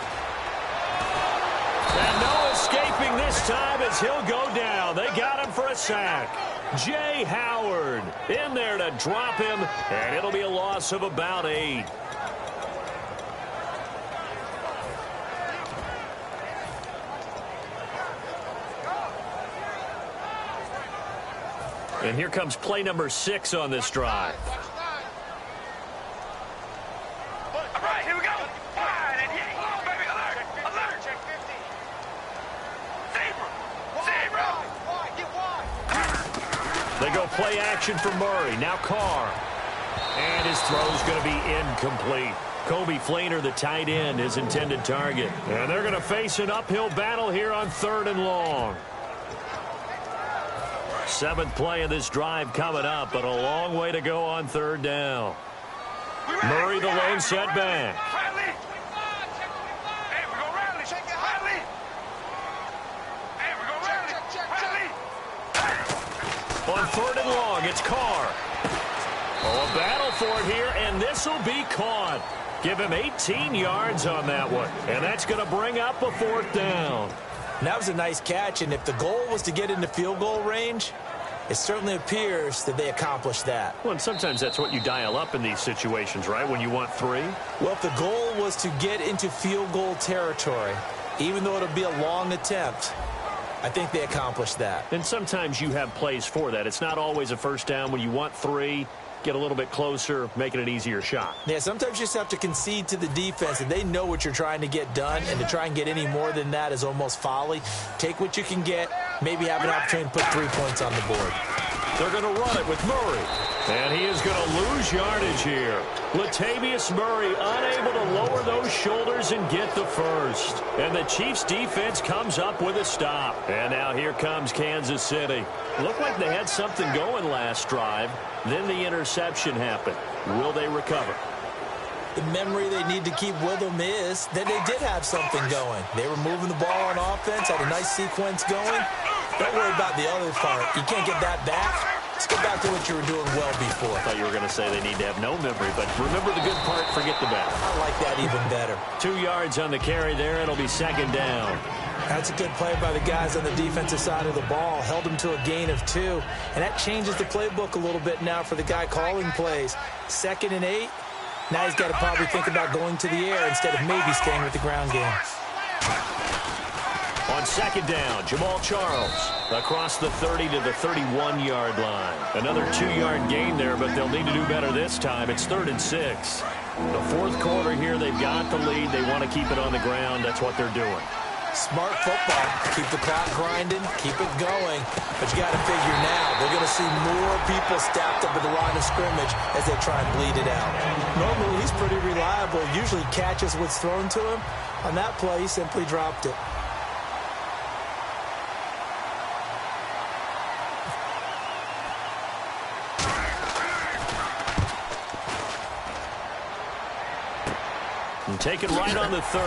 And no escaping this time as he'll go down. They got him for a sack. Jay Howard in there to drop him, and it'll be a loss of about 8. And here comes play number 6 on this drive. They go play action for Murray. Now Carr. And his throw's going to be incomplete. Kobe Flainer, the tight end, his intended target. And they're going to face an uphill battle here on 3rd and long. 7th play of this drive coming up, but a long way to go on 3rd down. Murray, the lone setback. On 3rd and long, it's Carr. Oh, a battle for it here, and this will be caught. Give him 18 yards on that one, and that's going to bring up a 4th down. And that was a nice catch, and if the goal was to get into field goal range, it certainly appears that they accomplished that. Well, and sometimes that's what you dial up in these situations, right, when you want 3? Well, if the goal was to get into field goal territory, even though it'll be a long attempt, I think they accomplished that. And sometimes you have plays for that. It's not always a first down when you want 3. get a little bit closer, making an easier shot. Yeah, sometimes you just have to concede to the defense, and they know what you're trying to get done, and to try and get any more than that is almost folly. Take what you can get, maybe have an opportunity to put 3 points on the board. They're going to run it with Murray. And he is going to lose yardage here. Latavius Murray unable to lower those shoulders and get the first. And the Chiefs defense comes up with a stop. And now here comes Kansas City. Looked like they had something going last drive. Then the interception happened. Will they recover? The memory they need to keep with them is that they did have something going. They were moving the ball on offense, had a nice sequence going. Don't worry about the other part. You can't get that back. Let's go back to what you were doing well before. I thought you were going to say they need to have no memory, but remember the good part, forget the bad. I like that even better. 2 yards on the carry there. It'll be second down. That's a good play by the guys on the defensive side of the ball. Held them to a gain of 2. And that changes the playbook a little bit now for the guy calling plays. 2nd and 8. Now he's got to probably think about going to the air instead of maybe staying with the ground game. On second down, Jamal Charles across the 30 to the 31-yard line. Another 2-yard gain there, but they'll need to do better this time. It's 3rd and 6. The fourth quarter here, they've got the lead. They want to keep it on the ground. That's what they're doing. Smart football. Keep the clock grinding, keep it going. But you got to figure now, they're going to see more people stacked up at the line of scrimmage as they try and bleed it out. Normally, he's pretty reliable. Usually catches what's thrown to him. On that play, he simply dropped it. And take it right on the 30.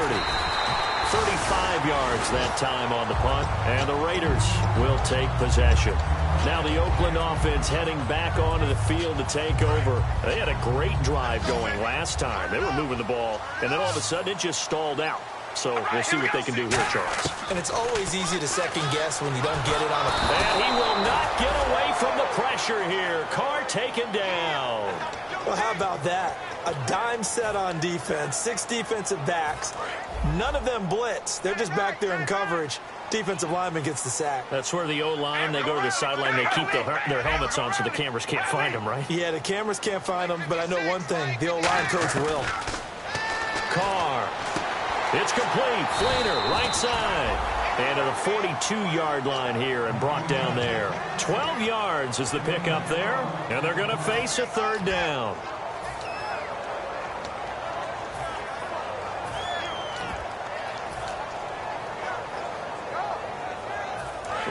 35 yards that time on the punt, and the Raiders will take possession. Now the Oakland offense heading back onto the field to take over. They had a great drive going last time. They were moving the ball, and then all of a sudden it just stalled out. So we'll see what they can do here, Charles. And it's always easy to second guess when you don't get it on a play. And he will not get away from the pressure here. Carr taken down. Well, how about that? A dime set on defense, 6 defensive backs. None of them blitz. They're just back there in coverage. Defensive lineman gets the sack. That's where the O-line, they go to the sideline, they keep their helmets on so the cameras can't find them, right? Yeah, the cameras can't find them, but I know one thing. The O-line coach will. Carr. It's complete. Fleener, right side. And to the 42-yard line here and brought down there. 12 yards is the pickup there. And they're going to face a 3rd down.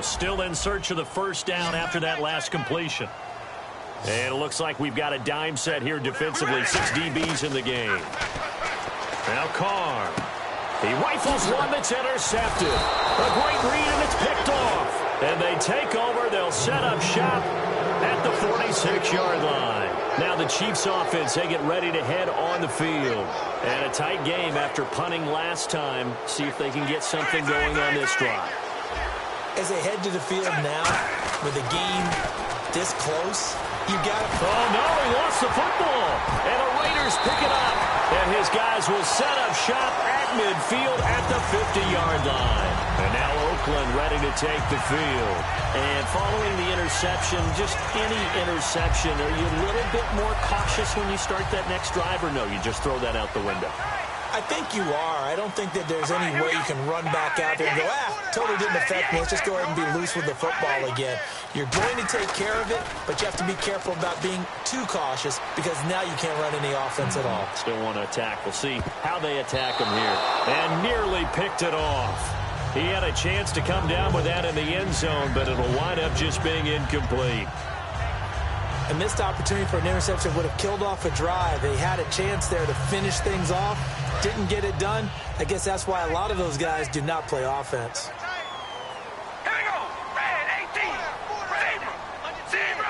Still in search of the first down after that last completion. And it looks like we've got a dime set here defensively. 6 DBs in the game. Now Carr. He rifles one that's intercepted. A great read, and it's picked off. And they take over. They'll set up shop at the 46-yard line. Now the Chiefs offense, they get ready to head on the field. And a tight game after punting last time. See if they can get something going on this drive. As they head to the field now, with a game this close, you got to... Oh, no, he lost the football. And the Raiders pick it up. And his guys will set up shop at midfield at the 50-yard line. And now Oakland ready to take the field. And following the interception, just any interception, are you a little bit more cautious when you start that next drive, or no, you just throw that out the window? I think you are. I don't think that there's any way you can run back out there and go, totally didn't affect me. Let's just go ahead and be loose with the football again. You're going to take care of it, but you have to be careful about being too cautious because now you can't run any offense at all. Still want to attack. We'll see how they attack him here. And nearly picked it off. He had a chance to come down with that in the end zone, but it'll wind up just being incomplete. A missed opportunity for an interception would have killed off a drive. They had a chance there to finish things off. Didn't get it done. I guess that's why a lot of those guys do not play offense. Here we go. Red 18. Zebra.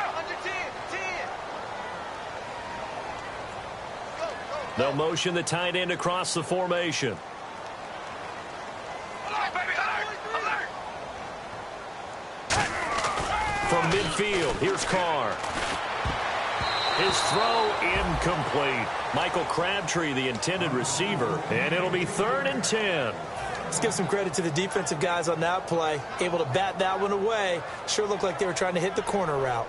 They'll motion the tight end across the formation. Alert, baby, alert. From midfield, here's Carr. His throw incomplete. Michael Crabtree, the intended receiver, and it'll be 3rd and 10. Let's give some credit to the defensive guys on that play. Able to bat that one away. Sure looked like they were trying to hit the corner route.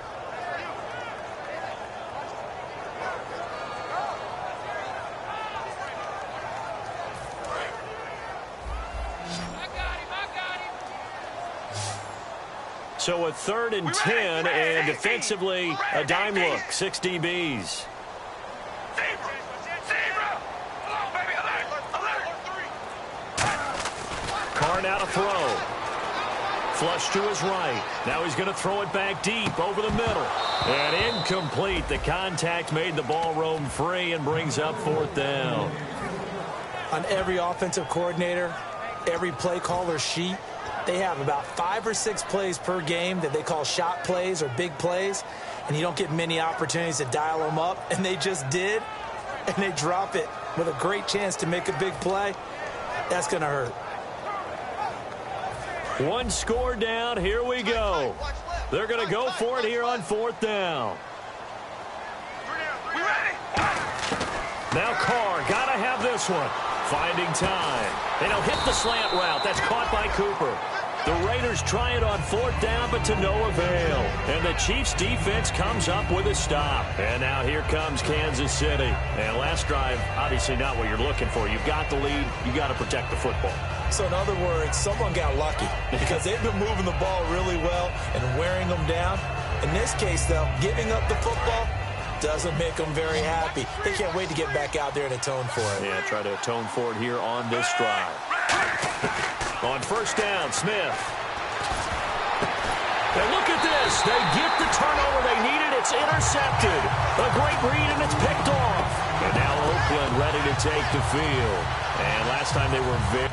So a 3rd and 10, and defensively, a dime look, 6 DBs. Carr now to throw. Flush to his right. Now he's going to throw it back deep over the middle. And incomplete. The contact made the ball roam free and brings up 4th down. On every offensive coordinator, every play caller sheet, they have about 5 or 6 plays per game that they call shot plays or big plays, and you don't get many opportunities to dial them up, and they just did, and they drop it with a great chance to make a big play. That's going to hurt. 1 score down. Here we go. They're going to go for it here on 4th down. Now Carr, got to have this one. Finding time. And he'll hit the slant route. That's caught by Cooper. The Raiders try it on 4th down, but to no avail. And the Chiefs' defense comes up with a stop. And now here comes Kansas City. And last drive, obviously not what you're looking for. You've got the lead. You've got to protect the football. So in other words, someone got lucky because they've been moving the ball really well and wearing them down. In this case, though, giving up the football doesn't make them very happy. They can't wait to get back out there and atone for it. Yeah, try to atone for it here on this drive. On 1st down, Smith. And look at this. They get the turnover they needed. It's intercepted. A great read, and it's picked off. And now Oakland ready to take the field. And last time they were very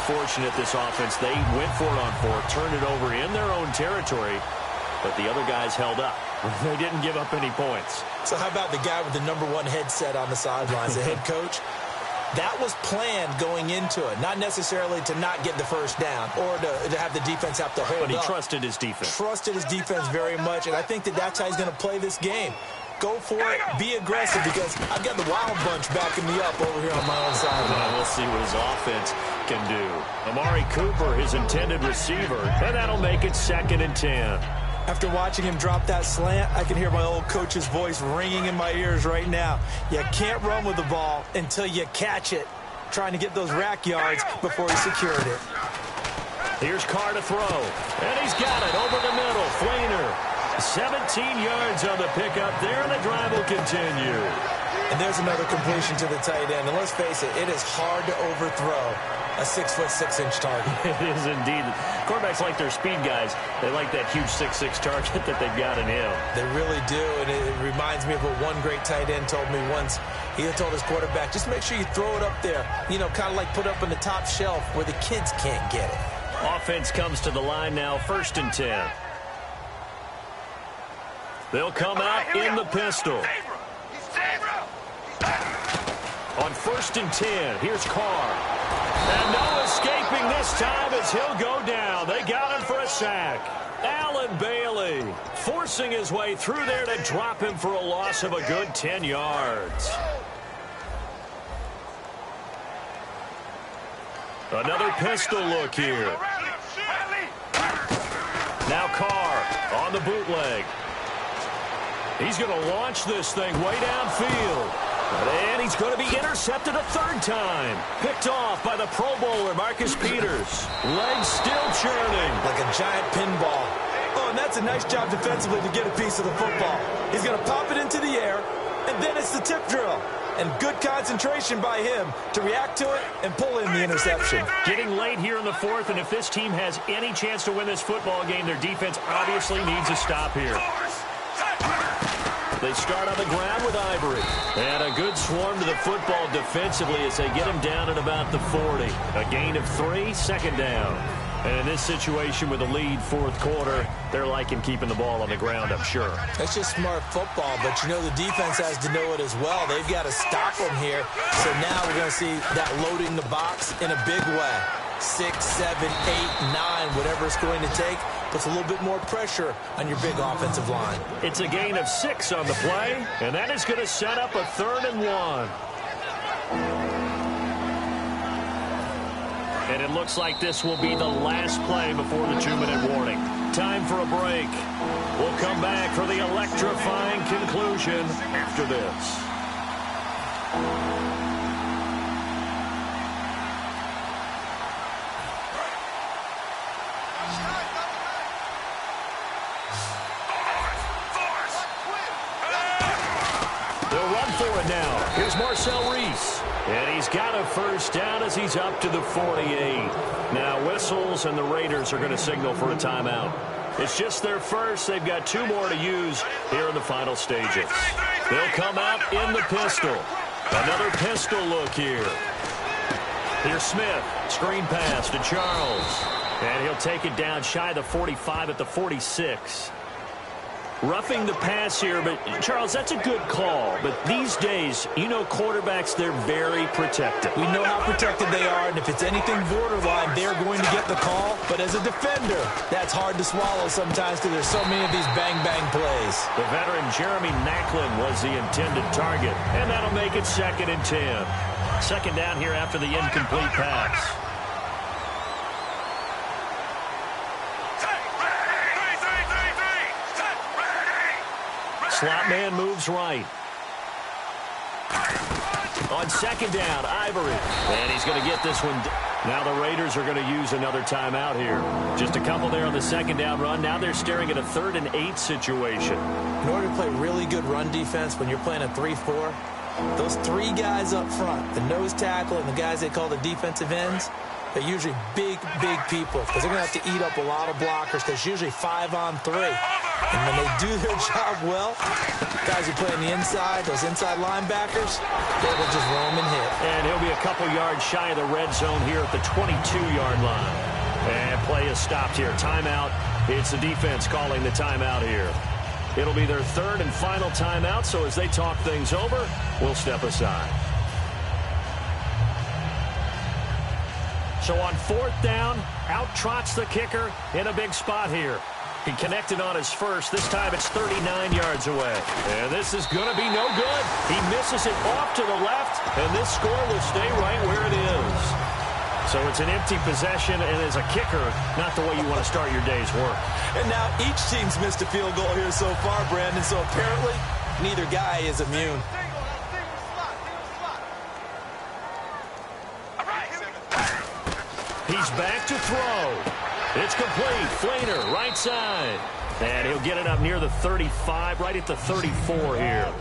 fortunate, this offense. They went for it on 4th, turned it over in their own territory, but the other guys held up. They didn't give up any points. So how about the guy with the #1 headset on the sidelines, the head coach? That was planned going into it, not necessarily to not get the 1st down or to have the defense have to hold up. But he trusted his defense. Trusted his defense very much, and I think that's how he's going to play this game. Go for it, be aggressive, because I've got the wild bunch backing me up over here on my own side. We'll see what his offense can do. Amari Cooper, his intended receiver, and that'll make it 2nd and 10. After watching him drop that slant, I can hear my old coach's voice ringing in my ears right now. You can't run with the ball until you catch it, trying to get those rack yards before he secured it. Here's Carr to throw, and he's got it over the middle. Fleener, 17 yards on the pickup there, and the drive will continue. And there's another completion to the tight end. And let's face it, it is hard to overthrow a 6'6" target. It is indeed. Quarterbacks like their speed guys. They like that huge 6'6" target that they've got in him. They really do, and it reminds me of what one great tight end told me once. He told his quarterback, just make sure you throw it up there, kind of like put up on the top shelf where the kids can't get it. Offense comes to the line now, 1st and 10. They'll come out in the pistol. On 1st and 10, here's Carr. And no escaping this time as he'll go down. They got him for a sack. Allen Bailey forcing his way through there to drop him for a loss of a good 10 yards. Another pistol look here. Now Carr on the bootleg. He's going to launch this thing way downfield. And he's going to be intercepted a 3rd time. Picked off by the Pro Bowler, Marcus Peters. Legs still churning. Like a giant pinball. Oh, and that's a nice job defensively to get a piece of the football. He's going to pop it into the air, and then it's the tip drill. And good concentration by him to react to it and pull in the interception. Getting late here in the 4th, and if this team has any chance to win this football game, their defense obviously needs a stop here. They start on the ground with Ivory. And a good swarm to the football defensively as they get him down at about the 40. A gain of 3, 2nd down. And in this situation with a lead 4th quarter, they're liking keeping the ball on the ground, I'm sure. That's just smart football, but the defense has to know it as well. They've got to stop them here. So now we're going to see that loading the box in a big way. 6, 7, 8, 9, whatever it's going to take, puts a little bit more pressure on your big offensive line. It's a gain of 6 on the play, and that is going to set up a 3rd and 1. And it looks like this will be the last play before the 2-minute warning. Time for a break. We'll come back for the electrifying conclusion after this. They'll run for it now. Here's Marcel Reese. And he's got a first down as he's up to the 48. Now whistles, and the Raiders are going to signal for a timeout. It's just their first. They've got 2 more to use here in the final stages. They'll come out in the pistol. Another pistol look here. Here's Smith. Screen pass to Charles. And he'll take it down shy of the 45 at the 46. Roughing the pass here, but Charles, that's a good call. But these days, you know quarterbacks, they're very protected. We know how protected they are, and if it's anything borderline, they're going to get the call. But as a defender, that's hard to swallow sometimes because there's so many of these bang-bang plays. The veteran Jeremy Maclin was the intended target, and that'll make it 2nd and 10. Second down here after the incomplete pass. Slot man moves right. On 2nd down, Ivory. And he's going to get this one. Now the Raiders are going to use another timeout here. Just a couple there on the 2nd down run. Now they're staring at a 3rd and 8 situation. In order to play really good run defense when you're playing a 3-4, those 3 guys up front, the nose tackle and the guys they call the defensive ends, they're usually big people because they're going to have to eat up a lot of blockers because it's usually 5-on-3. And when they do their job well, guys who play on the inside, those inside linebackers, they will just roam and hit. And he'll be a couple yards shy of the red zone here at the 22-yard line. And play is stopped here. Timeout. It's the defense calling the timeout here. It'll be their 3rd and final timeout, so as they talk things over, we'll step aside. So on 4th down, out trots the kicker in a big spot here. He connected on his first. This time it's 39 yards away. And this is going to be no good. He misses it off to the left, and this score will stay right where it is. So it's an empty possession, and as a kicker, not the way you want to start your day's work. And now each team's missed a field goal here so far, Brandon, so apparently neither guy is immune. He's back to throw. It's complete. Flainer, right side. And he'll get it up near the 35, right at the 34 here.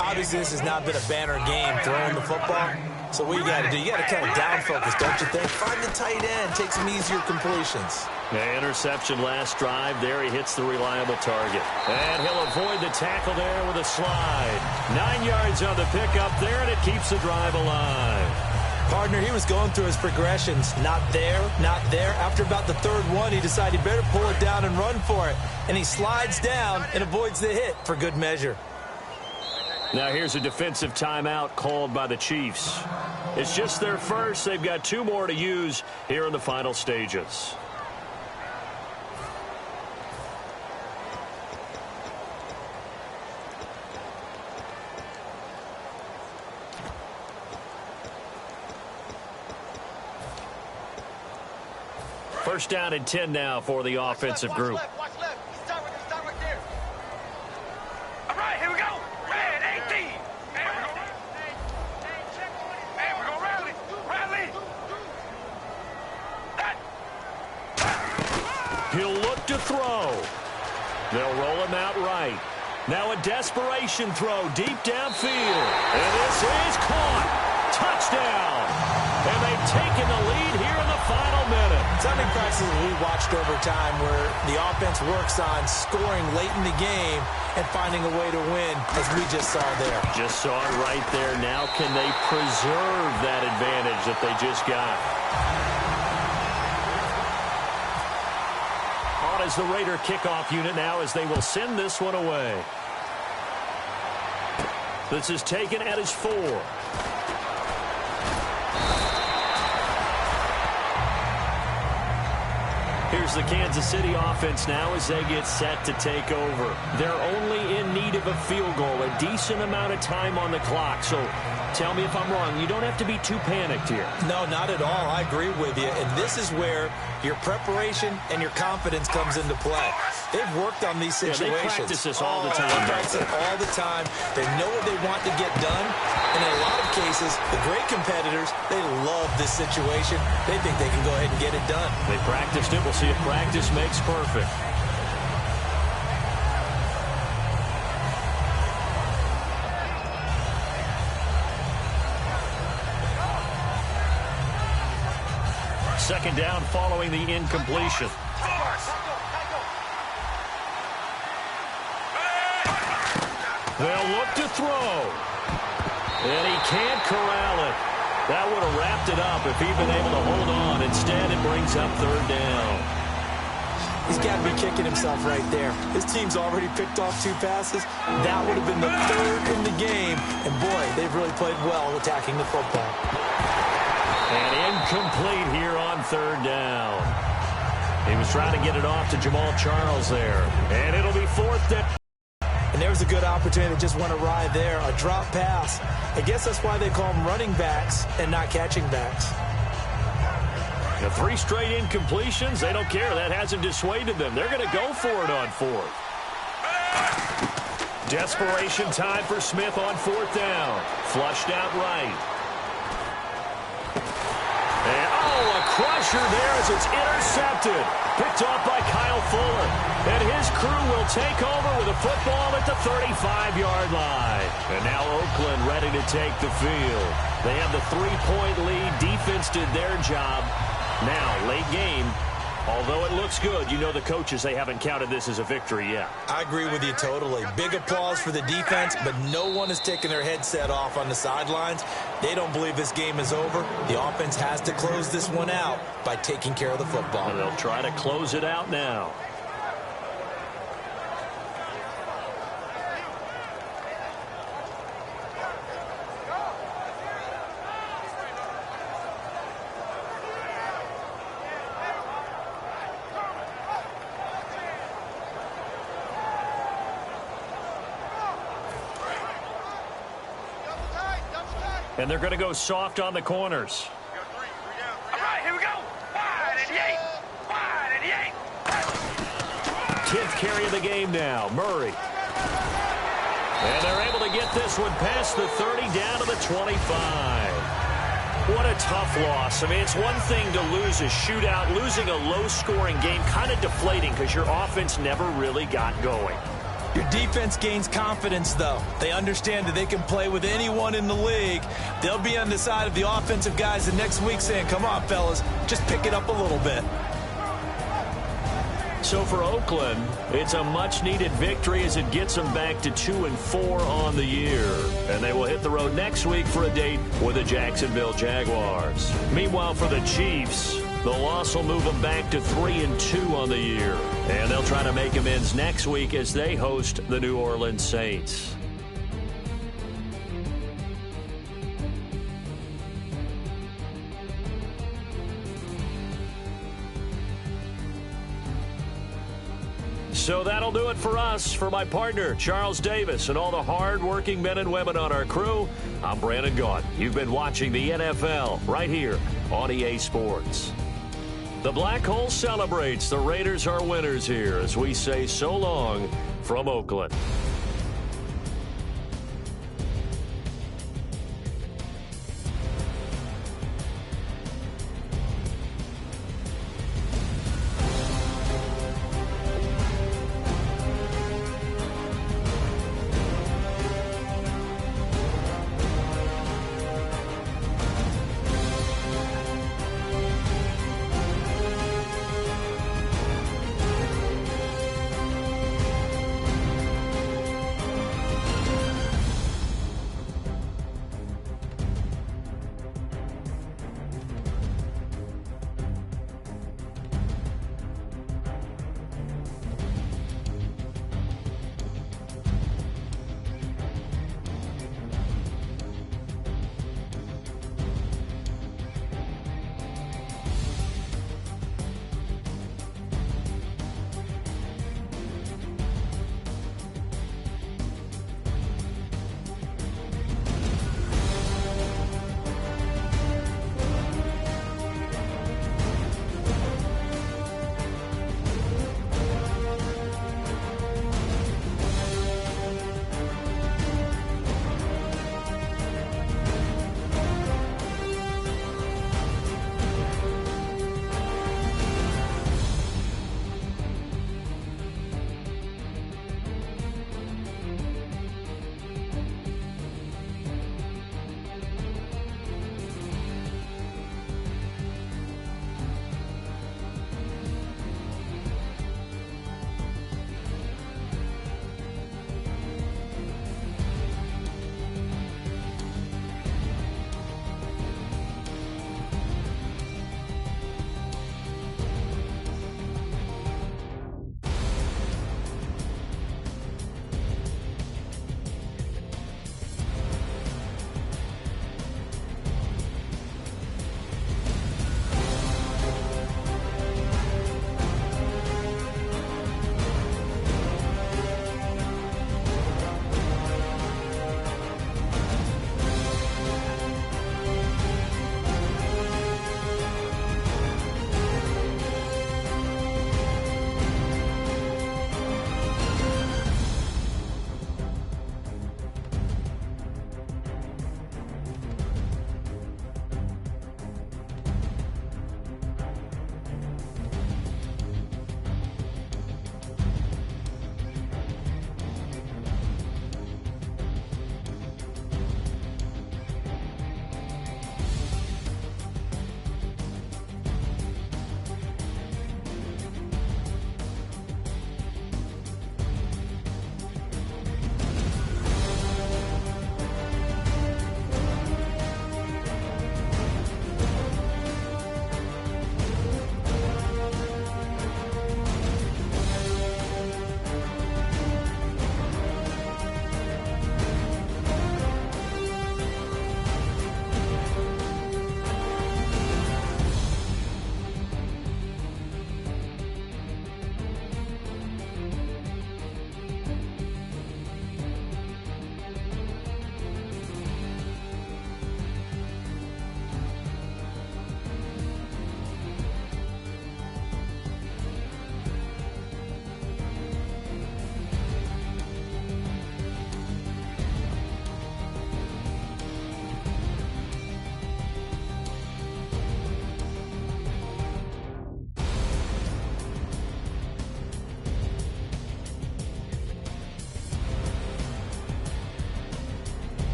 Obviously, this has not been a banner game throwing the football. So what you got to do, you got to kind of down focus, don't you think? Find the tight end, take some easier completions. The interception last drive. There he hits the reliable target. And he'll avoid the tackle there with a slide. 9 yards on the pickup there, and it keeps the drive alive. Partner, he was going through his progressions. Not there, not there. After about the 3rd one, he decided he better pull it down and run for it. And he slides down and avoids the hit for good measure. Now here's a defensive timeout called by the Chiefs. It's just their first. They've got 2 more to use here in the final stages. First down and 10 now for the offensive group. Watch left. Start right there. All right, here we go. Red 18. Hey, we're going to rally. He'll look to throw. They'll roll him out right. Now a desperation throw deep downfield. And this is caught. Touchdown. And they've taken the lead here in the final minute. So many practices we watched over time where the offense works on scoring late in the game and finding a way to win, as we just saw there. Just saw it right there. Now can they preserve that advantage that they just got? On is the Raider kickoff unit now as they will send this one away. This is taken at his 4. Here's the Kansas City offense now as they get set to take over. They're only in need of a field goal, a decent amount of time on the clock. So tell me if I'm wrong. You don't have to be too panicked here. No, not at all. I agree with you. And this is where your preparation and your confidence comes into play. They've worked on these situations. Yeah, they practice this all the time. They practice it all the time. They know what they want to get done. And in a lot of cases, the great competitors, they love this situation. They think they can go ahead and get it done. They practiced it. We'll see if practice makes perfect. Second down following the incompletion. They'll look to throw. And he can't corral it. That would have wrapped it up if he'd been able to hold on. Instead, it brings up third down. He's got to be kicking himself right there. His team's already picked off 2 passes. That would have been the 3rd in the game. And, boy, they've really played well attacking the football. And incomplete here on third down. He was trying to get it off to Jamal Charles there. And it'll be 4th down. And there was a good opportunity that just went awry there. A drop pass. I guess that's why they call them running backs and not catching backs. The 3 straight incompletions, they don't care. That hasn't dissuaded them. They're going to go for it on 4th. Desperation time for Smith on 4th down. Flushed out right. And, a crusher there as it's intercepted. Picked off by Kyle Fuller. And his crew will take over with a football at the 35-yard line. And now Oakland ready to take the field. They have the 3-point lead. Defense did their job. Now, late game, although it looks good, you know the coaches, they haven't counted this as a victory yet. I agree with you totally. Big applause for the defense, but no one is taking their headset off on the sidelines. They don't believe this game is over. The offense has to close this one out by taking care of the football. And they'll try to close it out now. And they're going to go soft on the corners. All right, here we go. Wide and yank. Wide and yank. 10th carry of the game now, Murray. And they're able to get this one past the 30 down to the 25. What a tough loss. I mean, it's one thing to lose a shootout. Losing a low-scoring game, kind of deflating because your offense never really got going. Your defense gains confidence, though. They understand that they can play with anyone in the league. They'll be on the side of the offensive guys the next week saying, come on, fellas, just pick it up a little bit. So for Oakland, it's a much-needed victory as it gets them back to 2-4 on the year. And they will hit the road next week for a date with the Jacksonville Jaguars. Meanwhile, for the Chiefs, the loss will move them back to 3-2 on the year. And they'll try to make amends next week as they host the New Orleans Saints. So that'll do it for us. For my partner, Charles Davis, and all the hard-working men and women on our crew, I'm Brandon Gaudin. You've been watching the NFL right here on EA Sports. The Black Hole celebrates. The Raiders are winners here as we say so long from Oakland.